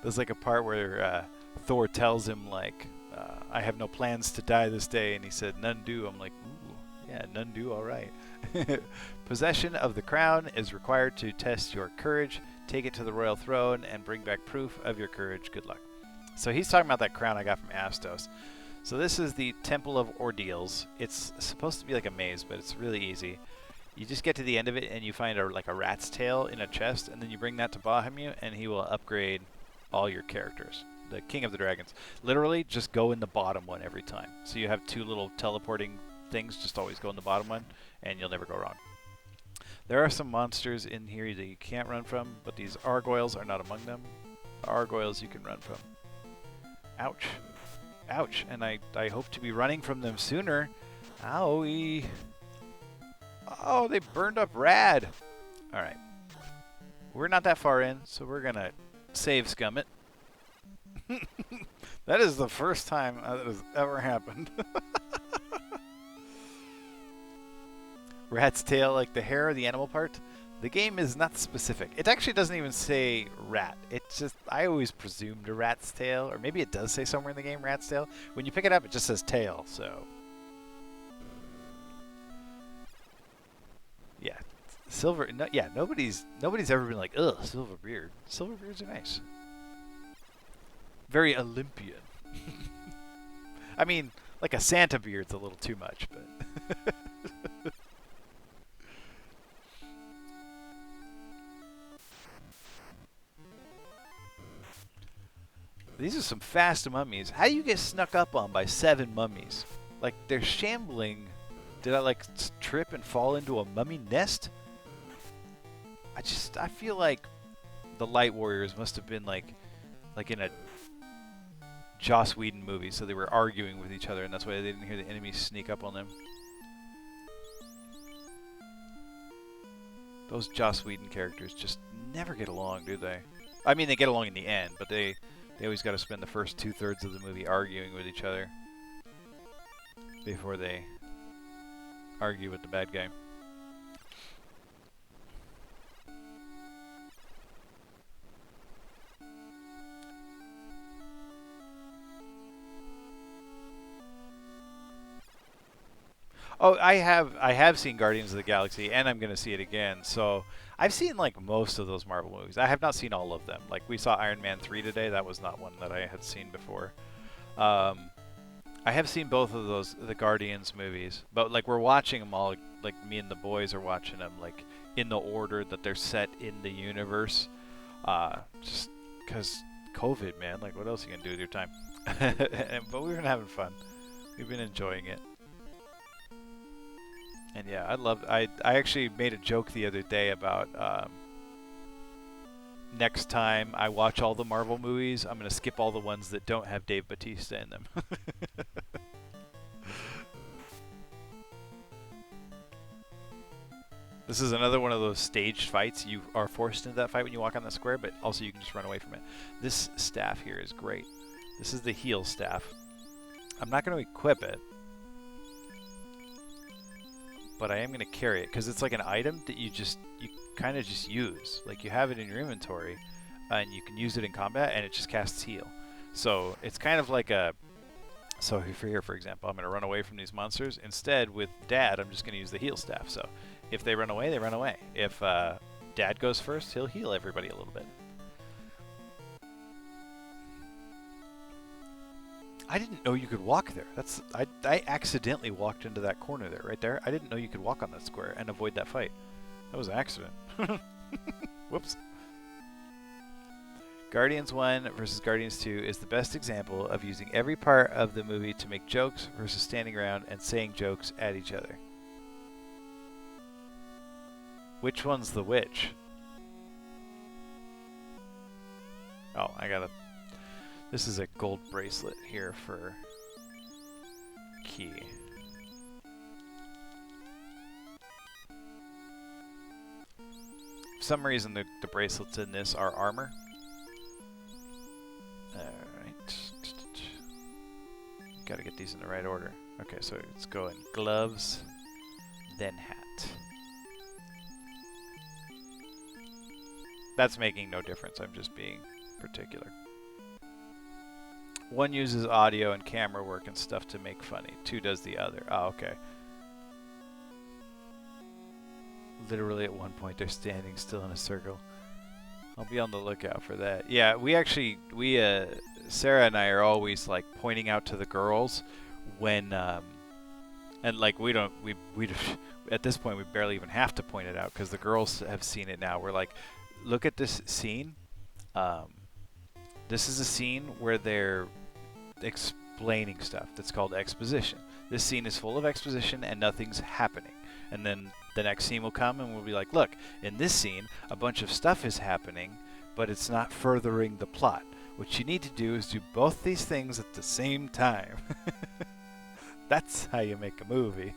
There's like a part where Thor tells him like, I have no plans to die this day, and he said, none do. I'm like, ooh, yeah, none do, all right. Possession of the crown is required to test your courage. Take it to the royal throne and bring back proof of your courage. Good luck. So he's talking about that crown I got from Astos. So this is the Temple of Ordeals. It's supposed to be like a maze, but it's really easy. You just get to the end of it, and you find like a rat's tail in a chest, and then you bring that to Bahamut, and he will upgrade all your characters. The King of the Dragons. Literally, just go in the bottom one every time. So you have two little teleporting things, just always go in the bottom one, and you'll never go wrong. There are some monsters in here that you can't run from, but these Argoyles are not among them. The Argoyles you can run from. Ouch. Ouch. And I hope to be running from them sooner. Owie. Oh, they burned up rad. Alright. We're not that far in, so we're going to save scum it. That is the first time that has ever happened. Rat's tail, like the hair or the animal part. The game is not specific. It actually doesn't even say rat. It's just, I always presumed a rat's tail, or maybe it does say somewhere in the game rat's tail. When you pick it up, it just says tail, so. Yeah. Silver, no, yeah, nobody's ever been like, ugh, silver beard. Silver beards are nice. Very Olympian. I mean, like a Santa beard's a little too much, but. These are some fast mummies. How do you get snuck up on by 7 mummies? Like, they're shambling. Did I, like, trip and fall into a mummy nest? I feel like the Light Warriors must have been, like in a Joss Whedon movie, so they were arguing with each other, and that's why they didn't hear the enemies sneak up on them. Those Joss Whedon characters just never get along, do they? I mean, they get along in the end, but they always got to spend the first 2/3 of the movie arguing with each other before they argue with the bad guy. Oh, I have seen Guardians of the Galaxy, and I'm going to see it again. So I've seen like most of those Marvel movies. I have not seen all of them. Like we saw Iron Man 3 today. That was not one that I had seen before. I have seen both of those, the Guardians movies, but like we're watching them all. Like me and the boys are watching them like in the order that they're set in the universe. Just because COVID, man. Like what else are you gonna do with your time? But we've been having fun. We've been enjoying it. And yeah, I actually made a joke the other day about next time I watch all the Marvel movies, I'm going to skip all the ones that don't have Dave Bautista in them. This is another one of those staged fights. You are forced into that fight when you walk on the square, but also you can just run away from it. This staff here is great. This is the heal staff. I'm not going to equip it, but I am going to carry it because it's like an item that you kind of just use. Like you have it in your inventory and you can use it in combat and it just casts heal. So it's kind of like a, so here for example, I'm going to run away from these monsters. Instead with Dad, I'm just going to use the heal staff. So if they run away, they run away. If Dad goes first, he'll heal everybody a little bit. I didn't know you could walk there. I accidentally walked into that corner there, right there. I didn't know you could walk on that square and avoid that fight. That was an accident. Whoops. Guardians 1 versus Guardians 2 is the best example of using every part of the movie to make jokes versus standing around and saying jokes at each other. Which one's the which? Oh, I gotta... This is a gold bracelet here for key. some reason the bracelets in this are armor. Alright. Gotta get these in the right order. Okay, so let's go in gloves, then hat. That's making no difference, I'm just being particular. One uses audio and camera work and stuff to make funny. Two does the other. Oh, okay. Literally at one point they're standing still in a circle. I'll be on the lookout for that. Yeah, Sarah and I are always like pointing out to the girls when, and like we at this point we barely even have to point it out because the girls have seen it now. We're like, look at this scene. This is a scene where they're explaining stuff. That's called exposition. This scene is full of exposition and nothing's happening. And then the next scene will come and we'll be like, look, in this scene, a bunch of stuff is happening, but it's not furthering the plot. What you need to do is do both these things at the same time. That's how you make a movie.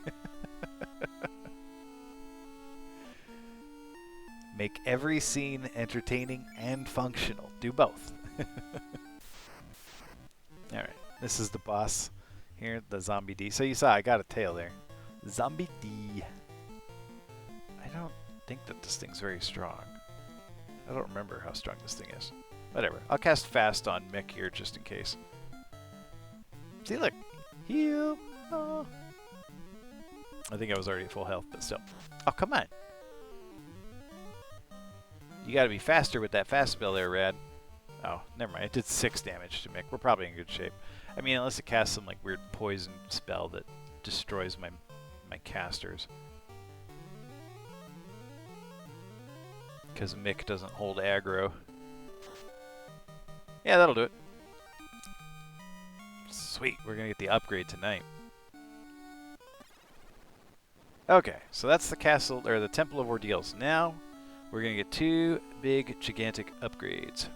Make every scene entertaining and functional. Do both. Alright, this is the boss here, the Zombie D. So you saw I got a tail there. Zombie D. I don't think that this thing's very strong. I don't remember how strong this thing is. Whatever. I'll cast fast on Mick here just in case. See, look. Heal. Oh. I think I was already at full health, but still. Oh, come on. You gotta be faster with that fast spell there, Rad. Oh, never mind. It did 6 damage to Mick. We're probably in good shape. I mean, unless it casts some like weird poison spell that destroys my casters. Because Mick doesn't hold aggro. Yeah, that'll do it. Sweet, we're gonna get the upgrade tonight. Okay, so that's the castle, or the Temple of Ordeals. Now, we're gonna get 2 big, gigantic upgrades.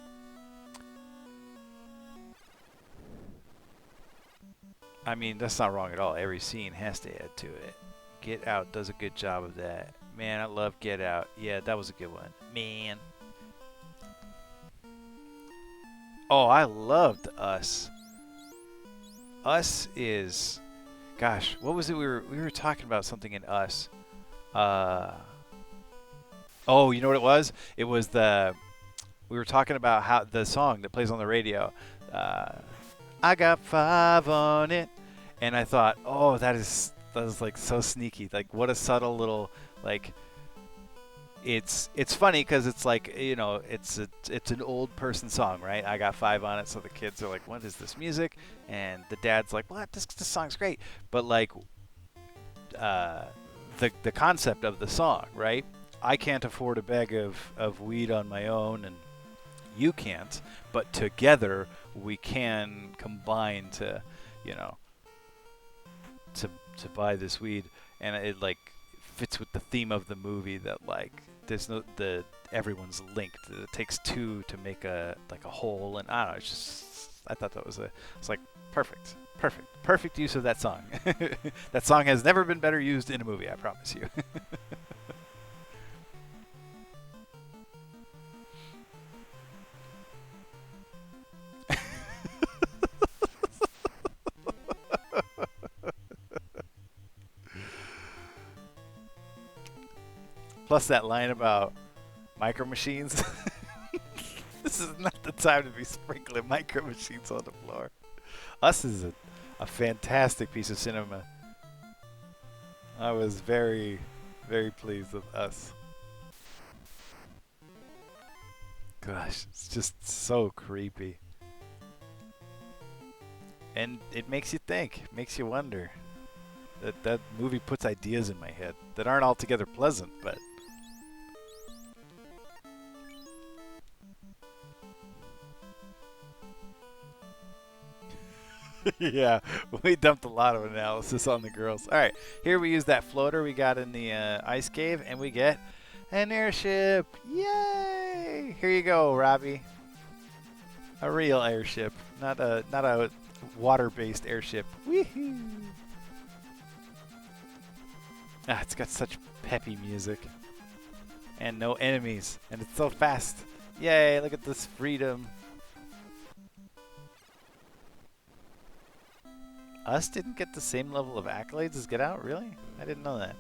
I mean, that's not wrong at all. Every scene has to add to it. Get Out does a good job of that. Man, I love Get Out. Yeah, that was a good one. Man. Oh, I loved Us. Us is... Gosh, what was it we were talking about something in Us. Oh, you know what it was? It was we were talking about how the song that plays on the radio. I got 5 on it. And I thought, oh, that is like so sneaky. Like, what a subtle little, like, it's funny because it's like, you know, it's an old person song, right? I got 5 on it, so the kids are like, what is this music? And the dad's like, what? This song's great. But like, the concept of the song, right? I can't afford a bag of weed on my own, and you can't. But together we can combine to, you know, to buy this weed, and it like fits with the theme of the movie that like there's everyone's linked. It takes 2 to make a whole, and I don't know. It's just, I thought that was it's like perfect use of that song. That song has never been better used in a movie, I promise you. Plus that line about micro machines. This is not the time to be sprinkling micro machines on the floor. Us is a fantastic piece of cinema. I was very, very pleased with Us. Gosh, it's just so creepy. And it makes you think, makes you wonder. That movie puts ideas in my head that aren't altogether pleasant, but... Yeah, we dumped a lot of analysis on the girls. Alright, here we use that floater we got in the ice cave, and we get an airship. Yay! Here you go, Robbie. A real airship, not a water-based airship. Woohoo! Ah, it's got such peppy music. And no enemies. And it's so fast. Yay, look at this freedom. Us didn't get the same level of accolades as Get Out? Really? I didn't know that.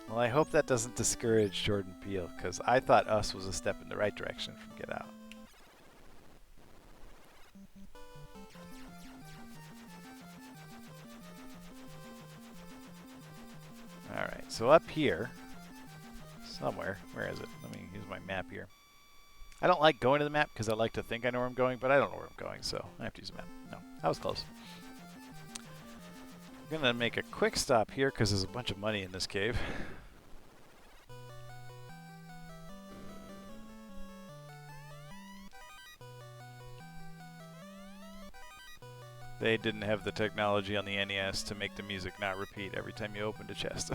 Well, I hope that doesn't discourage Jordan Peele, because I thought Us was a step in the right direction from Get Out. Alright, so up here, somewhere, where is it? Let me use my map here. I don't like going to the map because I like to think I know where I'm going, but I don't know where I'm going, so I have to use a map. No, I was close. I'm going to make a quick stop here because there's a bunch of money in this cave. They didn't have the technology on the NES to make the music not repeat every time you opened a chest.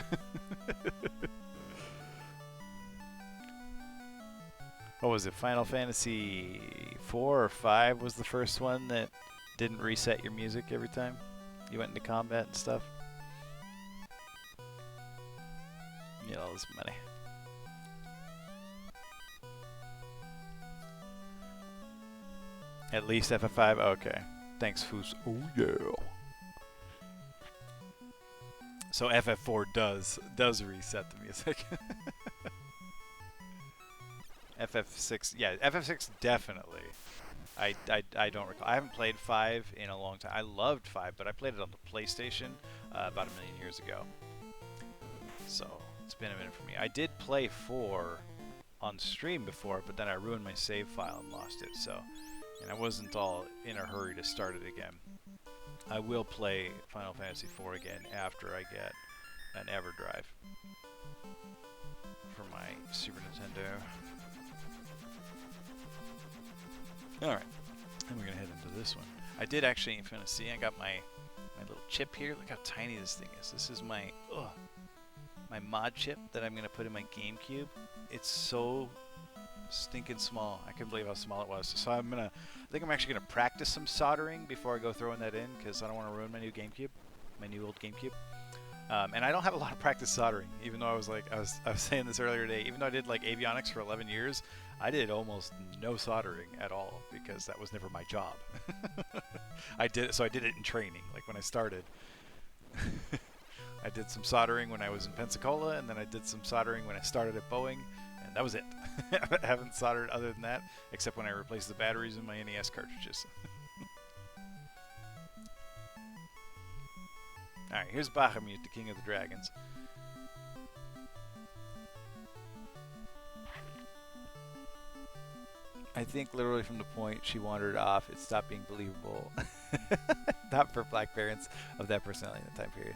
What was it? Final Fantasy 4 or 5 was the first one that didn't reset your music every time you went into combat and stuff. You know, all this money. At least FF5? Okay. Thanks, Foos. Oh, yeah. So FF4 does reset the music. FF6, yeah, FF6 definitely. I don't recall. I haven't played 5 in a long time. I loved 5, but I played it on the PlayStation about 1,000,000 years ago. So it's been a minute for me. I did play 4 on stream before, but then I ruined my save file and lost it. So, and I wasn't all in a hurry to start it again. I will play Final Fantasy 4 again after I get an EverDrive for my Super Nintendo. Alright, then we're going to head into this one. I did actually, if you want to see, I got my little chip here. Look how tiny this thing is. This is my mod chip that I'm going to put in my GameCube. It's so stinking small. I couldn't believe how small it was. So I think I'm actually going to practice some soldering before I go throwing that in, because I don't want to ruin my new GameCube, my new old GameCube. And I don't have a lot of practice soldering, even though I was saying this earlier today, even though I did like avionics for 11 years, I did almost no soldering at all because that was never my job. I did it in training, like when I started. I did some soldering when I was in Pensacola, and then I did some soldering when I started at Boeing, and that was it. I haven't soldered other than that, except when I replaced the batteries in my NES cartridges. Alright, here's Bahamut, the King of the Dragons. I think literally from the point she wandered off, it stopped being believable. Not for black parents of that personality in the time period.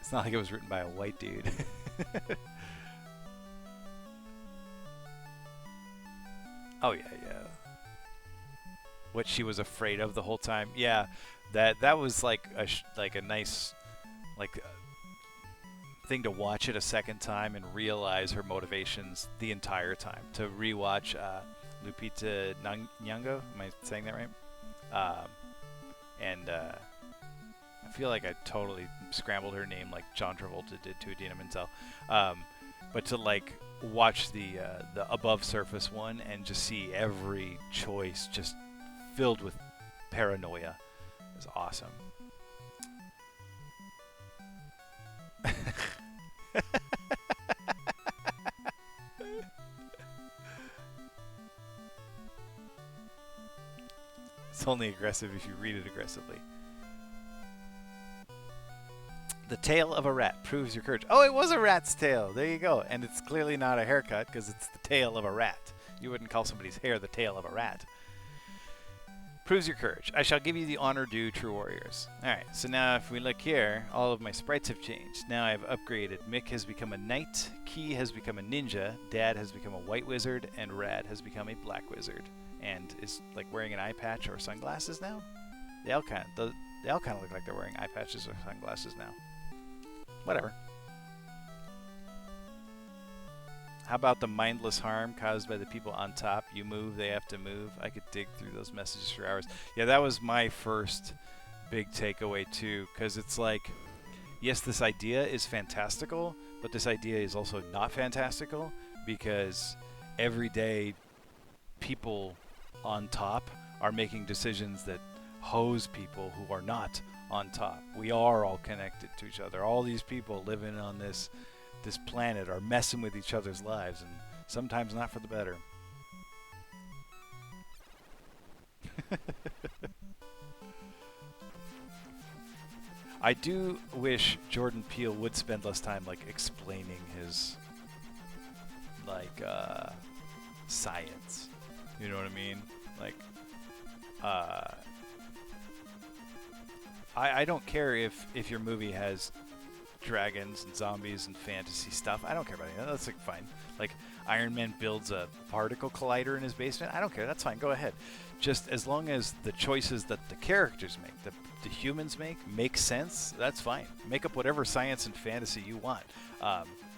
It's not like it was written by a white dude. Oh yeah, yeah. What she was afraid of the whole time. Yeah, that was like a nice thing to watch it a second time and realize her motivations the entire time. To rewatch Lupita Nyong'o, am I saying that right? I feel like I totally scrambled her name like John Travolta did to Idina Menzel. But to like watch the above surface one and just see every choice just filled with paranoia is awesome. It's only aggressive if you read it aggressively. The tail of a rat proves your courage. Oh, it was a rat's tail. There you go. And it's clearly not a haircut because it's the tail of a rat. You wouldn't call somebody's hair the tail of a rat. Proves your courage. I shall give you the honor due, true warriors. Alright, so now if we look here, all of my sprites have changed. Now I've upgraded. Mick has become a knight, Key has become a ninja, Dad has become a white wizard, and Rad has become a black wizard. And is like wearing an eye patch or sunglasses now? They all kind of look like they're wearing eye patches or sunglasses now. Whatever. How about the mindless harm caused by the people on top? You move, they have to move. I could dig through those messages for hours. Yeah, that was my first big takeaway too, because it's like, yes, this idea is fantastical, but this idea is also not fantastical because every day people on top are making decisions that hose people who are not on top. We are all connected to each other. All these people living on this planet are messing with each other's lives, and sometimes not for the better. I do wish Jordan Peele would spend less time like explaining his like science. You know what I mean? Like I don't care if your movie has dragons and zombies and fantasy stuff. I don't care about any of that. That's like fine. Like Iron Man builds a particle collider in his basement. I don't care. That's fine. Go ahead. Just as long as the choices that the characters make, the humans make sense, that's fine. Make up whatever science and fantasy you want.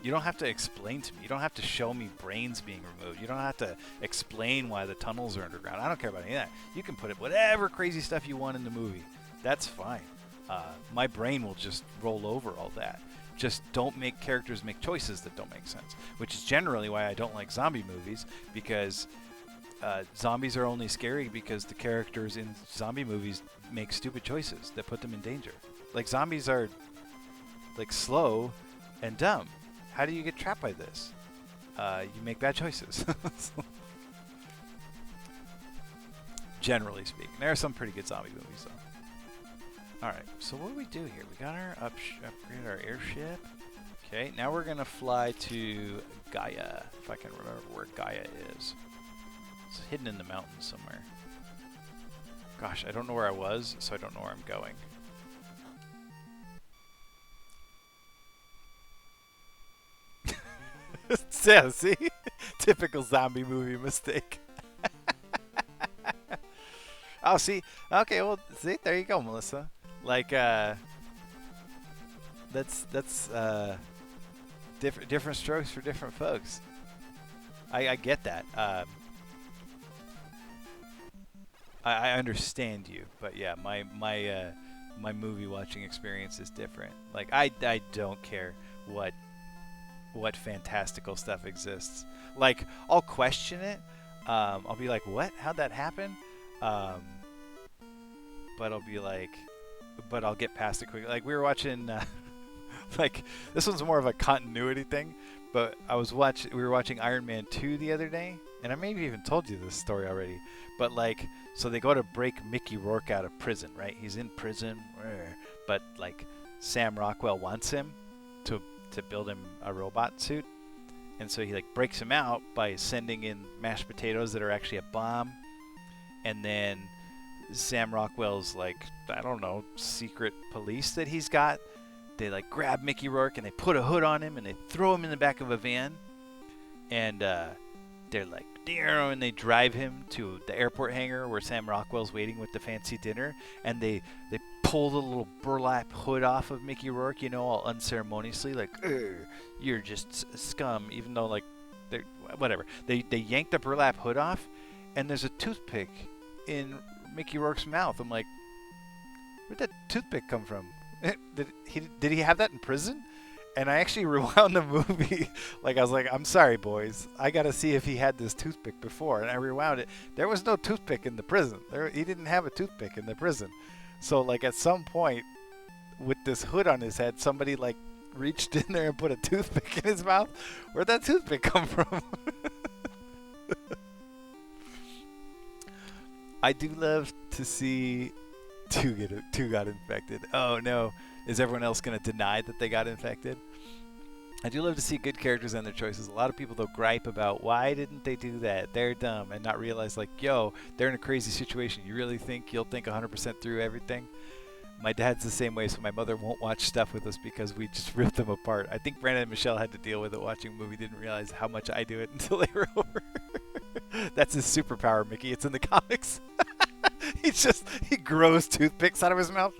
You don't have to explain to me. You don't have to show me brains being removed. You don't have to explain why the tunnels are underground. I don't care about any of that. You can put whatever crazy stuff you want in the movie. That's fine. My brain will just roll over all that. Just don't make characters make choices that don't make sense, which is generally why I don't like zombie movies, because zombies are only scary because the characters in zombie movies make stupid choices that put them in danger. Like zombies are like slow and dumb. How do you get trapped by this? You make bad choices. Generally speaking. There are some pretty good zombie movies though. Alright, so what do we do here? We got our upgrade our airship. Okay, now we're gonna fly to Gaia, if I can remember where Gaia is. It's hidden in the mountains somewhere. Gosh, I don't know where I was, so I don't know where I'm going. Yeah, see? Typical zombie movie mistake. Oh, see? Okay, well, see? There you go, Melissa. Like, that's different strokes for different folks. I get that. I understand you, but yeah, my movie watching experience is different. Like, I don't care what fantastical stuff exists. Like, I'll question it. I'll be like, what? How'd that happen? But I'll be like, but I'll get past it quickly. Like we were watching, like this one's more of a continuity thing. But we were watching Iron Man 2 the other day, and I maybe even told you this story already. But like, so they go to break Mickey Rourke out of prison, right? He's in prison, but like Sam Rockwell wants him to build him a robot suit, and so he like breaks him out by sending in mashed potatoes that are actually a bomb, and then Sam Rockwell's like, I don't know, secret police that he's got, they like grab Mickey Rourke and they put a hood on him and they throw him in the back of a van, and they're like, and they drive him to the airport hangar where Sam Rockwell's waiting with the fancy dinner, and they pull the little burlap hood off of Mickey Rourke, you know, all unceremoniously, like, you're just scum, even though like they're whatever. They yank the burlap hood off, and there's a toothpick in Mickey Rourke's mouth. I'm like, where'd that toothpick come from? Did he have that in prison? And I actually rewound the movie. Like I was like, I'm sorry, boys, I gotta see if he had this toothpick before. And I rewound it. There was no toothpick in the prison. He didn't have a toothpick in the prison. So like at some point, with this hood on his head, somebody like reached in there and put a toothpick in his mouth. Where'd that toothpick come from? I do love to see two got infected. Oh no, is everyone else going to deny that they got infected? I do love to see good characters and their choices. A lot of people though gripe about why didn't they do that? They're dumb, and not realize like, yo, they're in a crazy situation. You really think you'll think 100% through everything? My dad's the same way, so my mother won't watch stuff with us because we just rip them apart. I think Brandon and Michelle had to deal with it watching a movie, didn't realize how much I do it until they were over. That's his superpower, Mickey. It's in the comics. He grows toothpicks out of his mouth.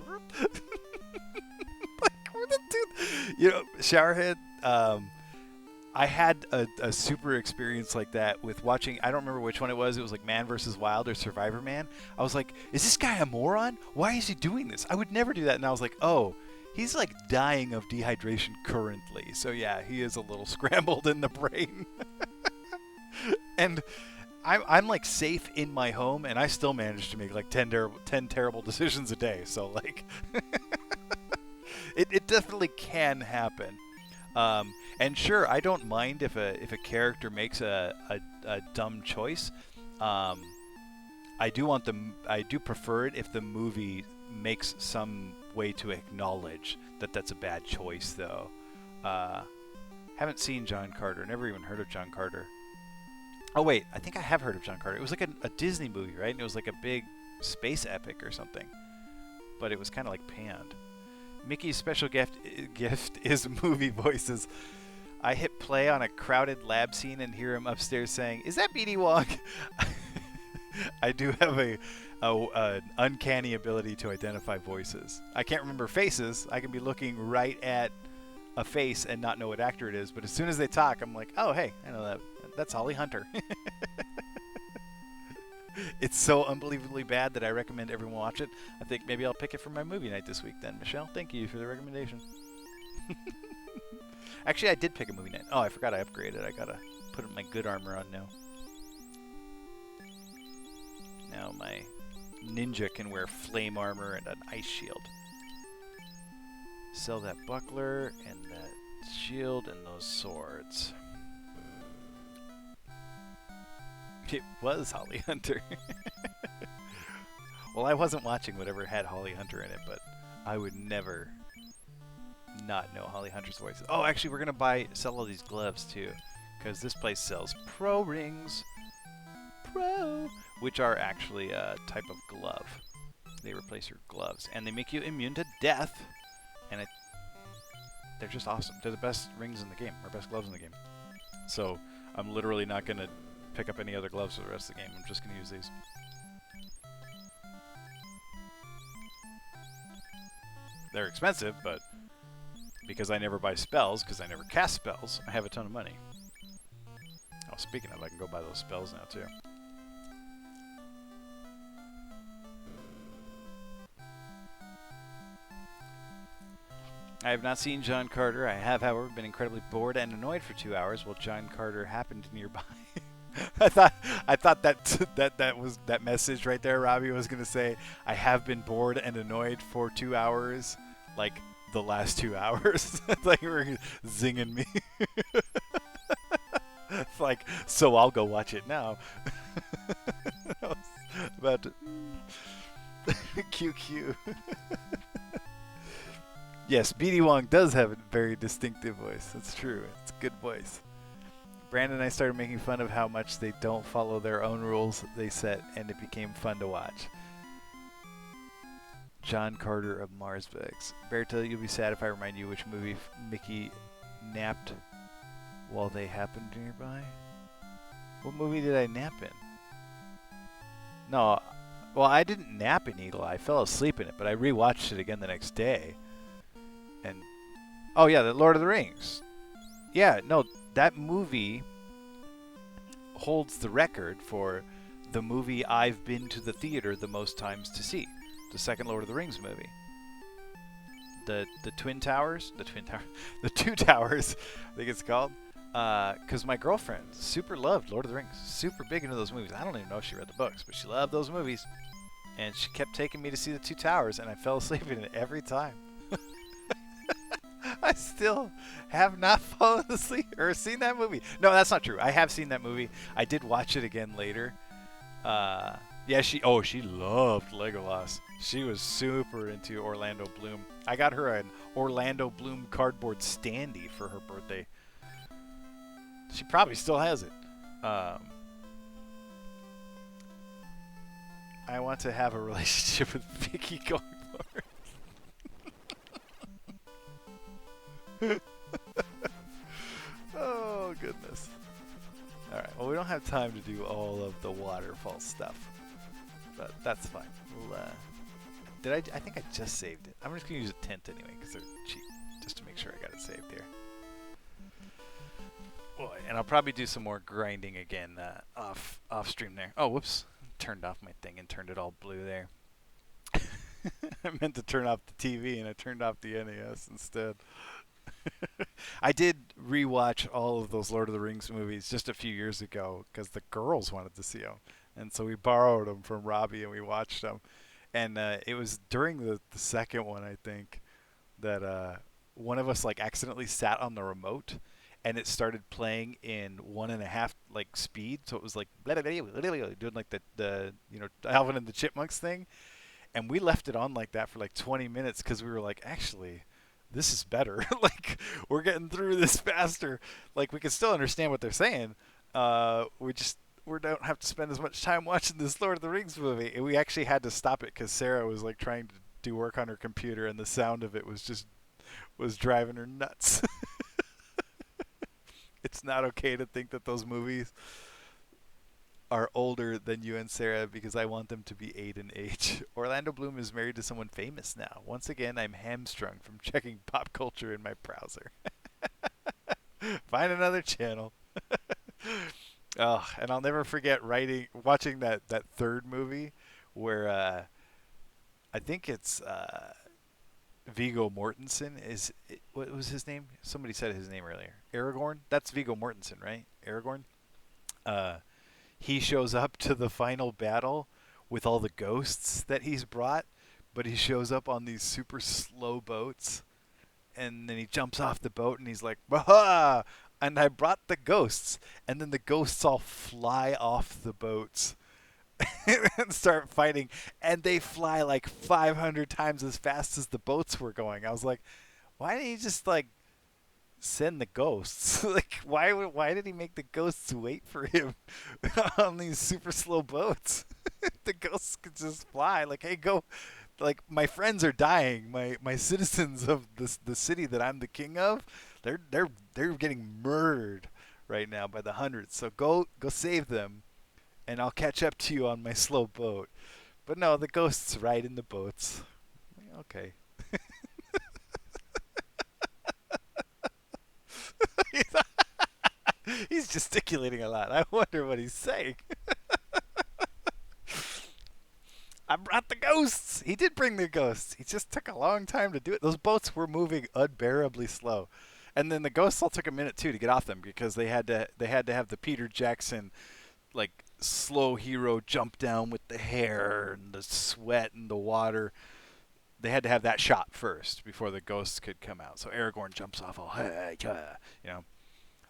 Like, where the tooth? You know, Showerhead, I had a super experience like that with watching, I don't remember which one it was like Man vs. Wild or Survivor Man. I was like, is this guy a moron? Why is he doing this? I would never do that. And I was like, oh, he's like dying of dehydration currently. So yeah, he is a little scrambled in the brain. And I'm like safe in my home, and I still manage to make like 10 terrible decisions a day. So like, it definitely can happen. And sure, I don't mind if a character makes a dumb choice. I do prefer it if the movie makes some way to acknowledge that that's a bad choice, though. Haven't seen John Carter. Never even heard of John Carter. Oh wait, I think I have heard of John Carter. It was like a Disney movie, right? And it was like a big space epic or something. But it was kind of like panned. Mickey's special gift is movie voices. I hit play on a crowded lab scene and hear him upstairs saying, "Is that BD Wong?" I do have an uncanny ability to identify voices. I can't remember faces. I can be looking right at a face and not know what actor it is, but as soon as they talk, I'm like, oh, hey, I know that. That's Holly Hunter. It's so unbelievably bad that I recommend everyone watch it. I think maybe I'll pick it for my movie night this week then. Michelle, thank you for the recommendation. Actually, I did pick a movie night. Oh, I forgot I upgraded. I gotta put my good armor on now. Now my ninja can wear flame armor and an ice shield. Sell that buckler and that shield and those swords. It was Holly Hunter. Well, I wasn't watching whatever had Holly Hunter in it, but I would never not know Holly Hunter's voice. Oh, actually, we're gonna sell all these gloves too, because this place sells pro rings. Pro, which are actually a type of glove. They replace your gloves, and they make you immune to death. And they're just awesome. They're the best rings in the game, or best gloves in the game. So I'm literally not gonna pick up any other gloves for the rest of the game. I'm just gonna use these. They're expensive, but because I never buy spells, because I never cast spells, I have a ton of money. Oh, speaking of, I can go buy those spells now too. I have not seen John Carter. I have, however, been incredibly bored and annoyed for 2 hours while John Carter happened nearby. I thought that message right there, Robbie, was gonna say, I have been bored and annoyed for 2 hours, like the last 2 hours. Like you were zinging me. It's like, so I'll go watch it now. I was about to QQ. Yes, BD Wong does have a very distinctive voice. That's true. It's a good voice. Brandon and I started making fun of how much they don't follow their own rules they set, and it became fun to watch. John Carter of Marsbegs. Berta, you'll be sad if I remind you which movie Mickey napped while they happened nearby. What movie did I nap in? No, well, I didn't nap in Eagle Eye. I fell asleep in it, but I rewatched it again the next day. And oh yeah, the Lord of the Rings. Yeah, no, that movie holds the record for the movie I've been to the theater the most times to see. The second Lord of the Rings movie. The Twin Towers, the Two Towers, I think it's called. Because my girlfriend super loved Lord of the Rings, super big into those movies. I don't even know if she read the books, but she loved those movies, and she kept taking me to see the Two Towers, and I fell asleep in it every time. I still have not fallen asleep or seen that movie. No, that's not true. I have seen that movie. I did watch it again later. Yeah, she loved Legolas. She was super into Orlando Bloom. I got her an Orlando Bloom cardboard standee for her birthday. She probably still has it. I want to have a relationship with Vicky going forward. Oh, goodness. Alright, well, we don't have time to do all of the waterfall stuff. But that's fine. We'll, I think I just saved it. I'm just going to use a tent anyway, because they're cheap. Just to make sure I got it saved here. Boy, and I'll probably do some more grinding again off stream there. Oh, whoops. Turned off my thing and turned it all blue there. I meant to turn off the TV and I turned off the NES instead. I did rewatch all of those Lord of the Rings movies just a few years ago because the girls wanted to see them, and so we borrowed them from Robbie and we watched them. And it was during the second one, I think, that one of us like accidentally sat on the remote, and it started playing in 1.5 like speed, so it was like doing like the Alvin and the Chipmunks thing, and we left it on like that for like 20 minutes because we were like, actually, this is better. Like we're getting through this faster. Like we can still understand what they're saying. We don't have to spend as much time watching this Lord of the Rings movie. And we actually had to stop it because Sarah was like trying to do work on her computer, and the sound of it was driving her nuts. It's not okay to think that those movies are older than you and Sarah because I want them to be 8 in age. Orlando Bloom is married to someone famous now. Once again, I'm hamstrung from checking pop culture in my browser. Find another channel. Oh, and I'll never forget watching that third movie where I think it's Viggo Mortensen. What was his name? Somebody said his name earlier. Aragorn. That's Viggo Mortensen, right? Aragorn. Uh, he shows up to the final battle with all the ghosts that he's brought, but he shows up on these super slow boats, and then he jumps off the boat and he's like, "Bah!" And I brought the ghosts, and then the ghosts all fly off the boats and start fighting, and they fly like 500 times as fast as the boats were going. I was like, why didn't he just like send the ghosts? Like, why did he make the ghosts wait for him on these super slow boats? The ghosts could just fly. Like, hey, go. Like, my friends are dying. My citizens of the city that I'm the king of, they're getting murdered right now by the hundreds. So go save them, and I'll catch up to you on my slow boat. But no, the ghosts ride in the boats. Okay. He's gesticulating a lot. I wonder what he's saying. I brought the ghosts. He did bring the ghosts. He just took a long time to do it. Those boats were moving unbearably slow. And then the ghosts all took a minute too to get off them because they had to have the Peter Jackson like slow hero jump down with the hair and the sweat and the water. They had to have that shot first before the ghosts could come out. So Aragorn jumps off all, hey, you know.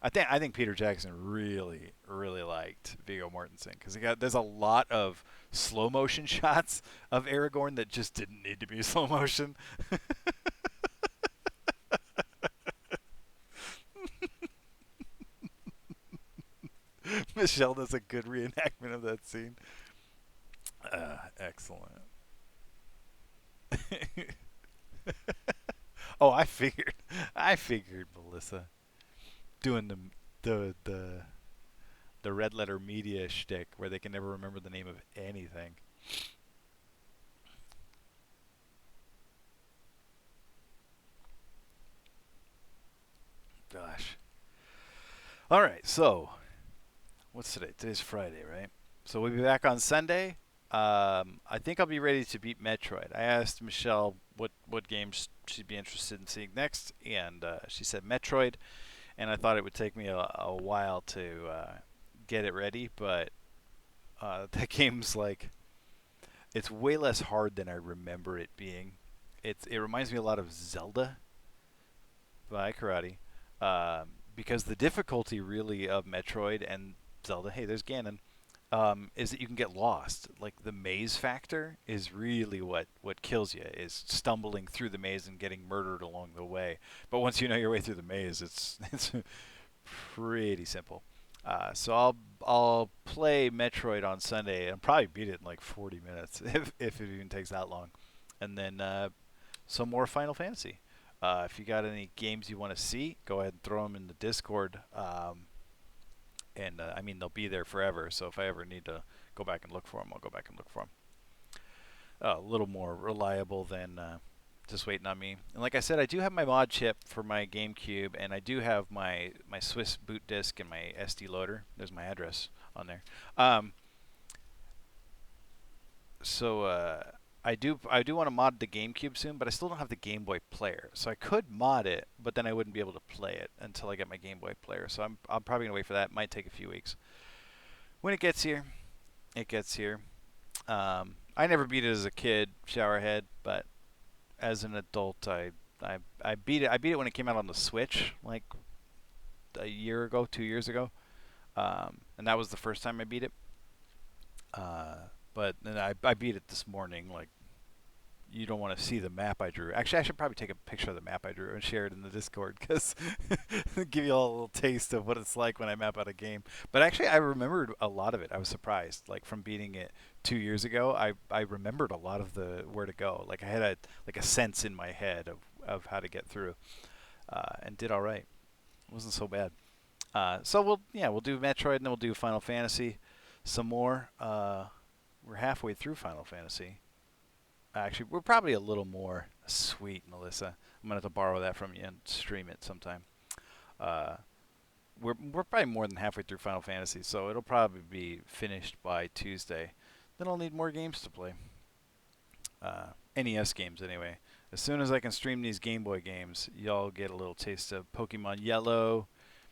I think Peter Jackson really liked Viggo Mortensen because there's a lot of slow motion shots of Aragorn that just didn't need to be slow motion. Michelle does a good reenactment of that scene. Excellent. Oh, I figured, Melissa doing the the red letter media shtick where they can never remember the name of anything. Gosh. All right, so what's today? Today's Friday, right? So we'll be back on Sunday. I think I'll be ready to beat Metroid. I asked Michelle what games she'd be interested in seeing next, and she said Metroid. And I thought it would take me a while to get it ready, but that game's like it's way less hard than I remember it being. It reminds me a lot of Zelda by Karate, because the difficulty really of Metroid and Zelda. Hey, there's Ganon. Is that you can get lost. Like the maze factor is really what kills you. Is stumbling through the maze and getting murdered along the way. But once you know your way through the maze, it's pretty simple. So I'll play Metroid on Sunday and probably beat it in like 40 minutes if it even takes that long, and then some more Final Fantasy. If you got any games you want to see, go ahead and throw them in the Discord. And I mean they'll be there forever. So if I ever need to go back and look for them, I'll go back and look for them. A little more reliable than just waiting on me. And like I said, I do have my mod chip for my GameCube, and I do have my Swiss boot disk and my SD loader. There's my address on there. So I do want to mod the GameCube soon, but I still don't have the Game Boy player. So I could mod it, but then I wouldn't be able to play it until I get my Game Boy player. So I'm probably gonna wait for that. It might take a few weeks. When it gets here, it gets here. I never beat it as a kid, Showerhead, but as an adult, I beat it. I beat it when it came out on the Switch, like a year ago, 2 years ago, and that was the first time I beat it. But then I beat it this morning. Like, you don't want to see the map I drew. Actually, I should probably take a picture of the map I drew and share it in the Discord, because give you all a little taste of what it's like when I map out a game. But actually, I remembered a lot of it. I was surprised. Like, from beating it 2 years ago, I remembered a lot of the where to go. Like, I had a sense in my head of how to get through, and did all right. It wasn't so bad. So we'll do Metroid, and then we'll do Final Fantasy some more. We're halfway through Final Fantasy. Actually, we're probably a little more. Sweet, Melissa. I'm gonna have to borrow that from you and stream it sometime. Uh, we're probably more than halfway through Final Fantasy, so it'll probably be finished by Tuesday. Then I'll need more games to play. NES games, anyway. As soon as I can stream these Game Boy games, y'all get a little taste of Pokemon Yellow,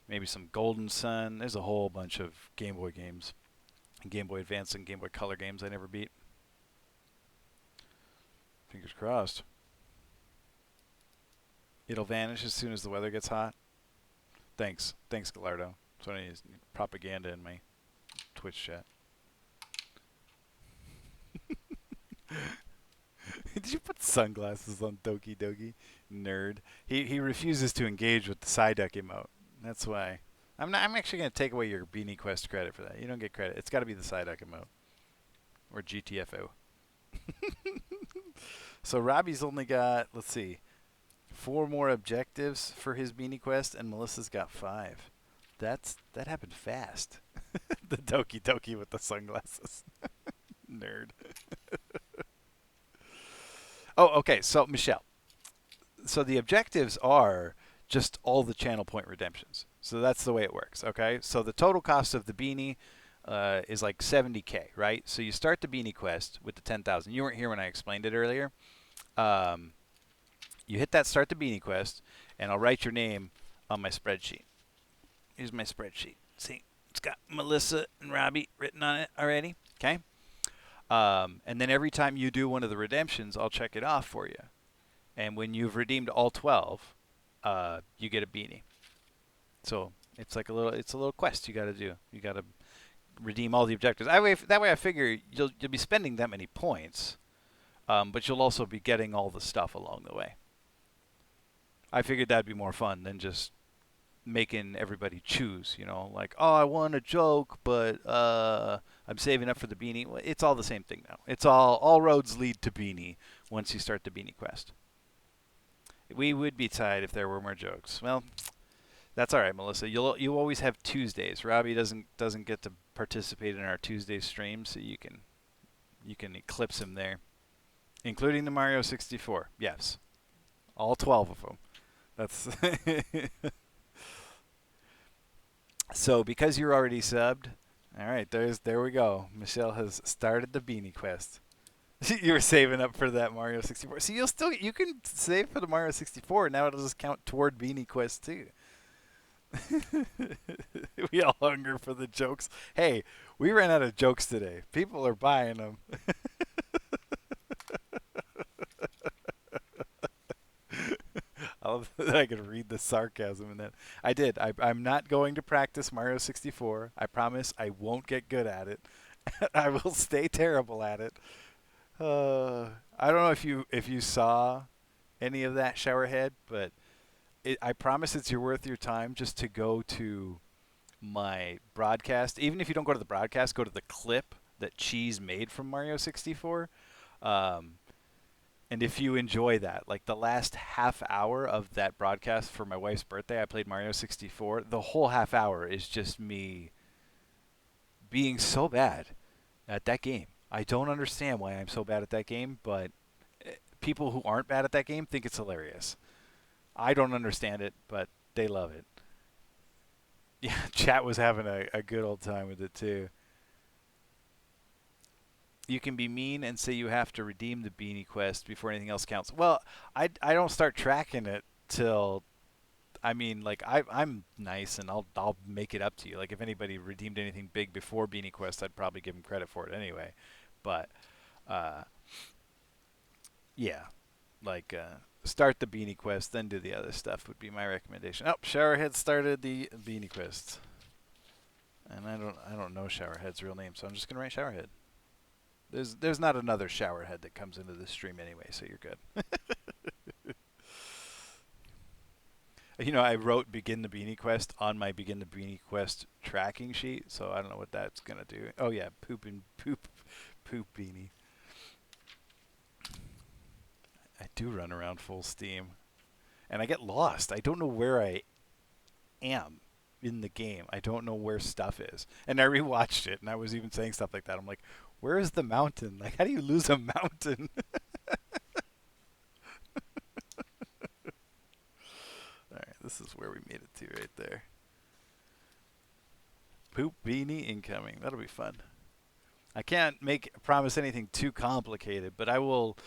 maybe some Golden Sun. There's a whole bunch of Game Boy games, Game Boy Advance and Game Boy Color games I never beat. Fingers crossed. It'll vanish as soon as the weather gets hot. Thanks, Gallardo. So I need propaganda in my Twitch chat. Did you put sunglasses on Doki Doki? Nerd. He refuses to engage with the Psyduck emote. That's why. I'm actually gonna take away your Beanie Quest credit for that. You don't get credit. It's got to be the Psyduck emote or GTFO. So Robbie's only got, let's see, 4 more objectives for his Beanie Quest, and Melissa's got 5. That happened fast. The Doki Doki with the sunglasses. Nerd. Oh, okay. So Michelle. So the objectives are just all the channel point redemptions. So that's the way it works. Okay. So the total cost of the beanie is like 70K, right? So you start the beanie quest with the 10,000. You weren't here when I explained it earlier. You hit that start the beanie quest, and I'll write your name on my spreadsheet. Here's my spreadsheet. See, it's got Melissa and Robbie written on it already. Okay. And then every time you do one of the redemptions, I'll check it off for you. And when you've redeemed all 12, you get a beanie. So it's like a little quest you got to do. You got to redeem all the objectives. That way I figure you'll be spending that many points, but you'll also be getting all the stuff along the way. I figured that'd be more fun than just making everybody choose, like, oh, I want a joke, but I'm saving up for the beanie. Well, it's all the same thing now. It's all roads lead to beanie once you start the beanie quest. We would be tied if there were more jokes. Well, that's all right, Melissa. You always have Tuesdays. Robbie doesn't get to participate in our Tuesday stream, so you can eclipse him there, including the Mario 64. Yes, all 12 of them. That's so because you're already subbed. All right, there we go. Michelle has started the beanie quest. You were saving up for that Mario 64. So you can save for the Mario 64. Now it'll just count toward beanie quest too. We all hunger for the jokes. Hey, we ran out of jokes today. People are buying them. I could read the sarcasm in that. I did. I'm not going to practice Mario 64. I promise I won't get good at it. I will stay terrible at it. I don't know if you saw any of that, Showerhead, but I promise it's worth your time just to go to my broadcast. Even if you don't go to the broadcast, go to the clip that Cheese made from Mario 64. And if you enjoy that, like the last half hour of that broadcast for my wife's birthday, I played Mario 64. The whole half hour is just me being so bad at that game. I don't understand why I'm so bad at that game, but people who aren't bad at that game think it's hilarious. I don't understand it, but they love it. Yeah, chat was having a good old time with it too. You can be mean and say you have to redeem the beanie quest before anything else counts. Well, I don't start tracking it till I mean, like I'm nice and I'll make it up to you. Like if anybody redeemed anything big before Beanie Quest, I'd probably give them credit for it anyway. But uh, yeah, like start the Beanie Quest, then do the other stuff would be my recommendation. Oh, Showerhead started the Beanie Quest, and I don't know Showerhead's real name, so I'm just gonna write Showerhead. There's not another Showerhead that comes into the stream anyway, so you're good. You know, I wrote begin the Beanie Quest on my begin the Beanie Quest tracking sheet, so I don't know what that's gonna do. Oh yeah, poop beanie. I do run around full steam, and I get lost. I don't know where I am in the game. I don't know where stuff is. And I rewatched it, and I was even saying stuff like that. I'm like, where is the mountain? Like, how do you lose a mountain? All right, this is where we made it to right there. Poop beanie incoming. That'll be fun. I can't make promise anything too complicated, but I will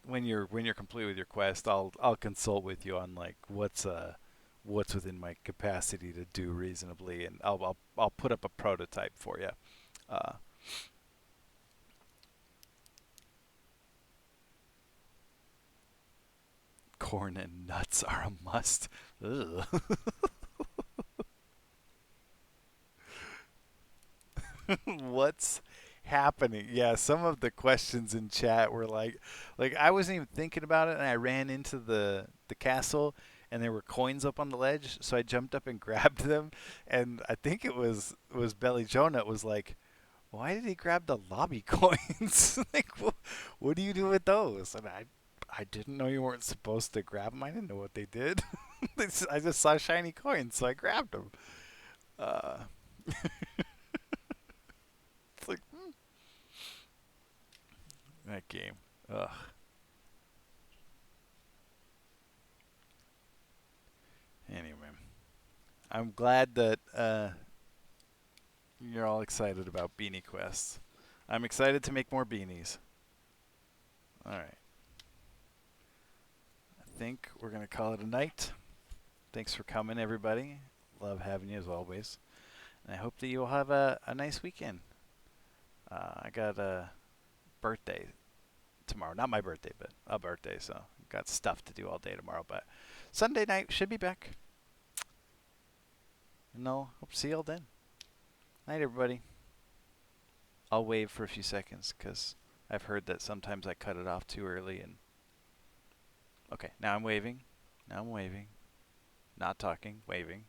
when you're complete with your quest, I'll consult with you on like what's within my capacity to do reasonably, and I'll put up a prototype for you. Uh, Corn and nuts are a must. Ugh. What's happening? Yeah, some of the questions in chat were like I wasn't even thinking about it, and I ran into the castle, and there were coins up on the ledge, so I jumped up and grabbed them, and I think it was Belly Jonah was like, why did he grab the lobby coins? Like, what do you do with those? And I didn't know you weren't supposed to grab them. I didn't know what they did. I just saw shiny coins, so I grabbed them. Uh, it's like that game. Ugh. Anyway, I'm glad that you're all excited about Beanie Quest. I'm excited to make more beanies. All right. I think we're going to call it a night. Thanks for coming, everybody. Love having you as always. And I hope that you'll have a nice weekend. I got a birthday tomorrow. Not my birthday, but a birthday. So got stuff to do all day tomorrow. But Sunday night should be back. And I'll hope to see you all then. Night, everybody. I'll wave for a few seconds because I've heard that sometimes I cut it off too early. And okay, now I'm waving. Now I'm waving. Not talking, waving.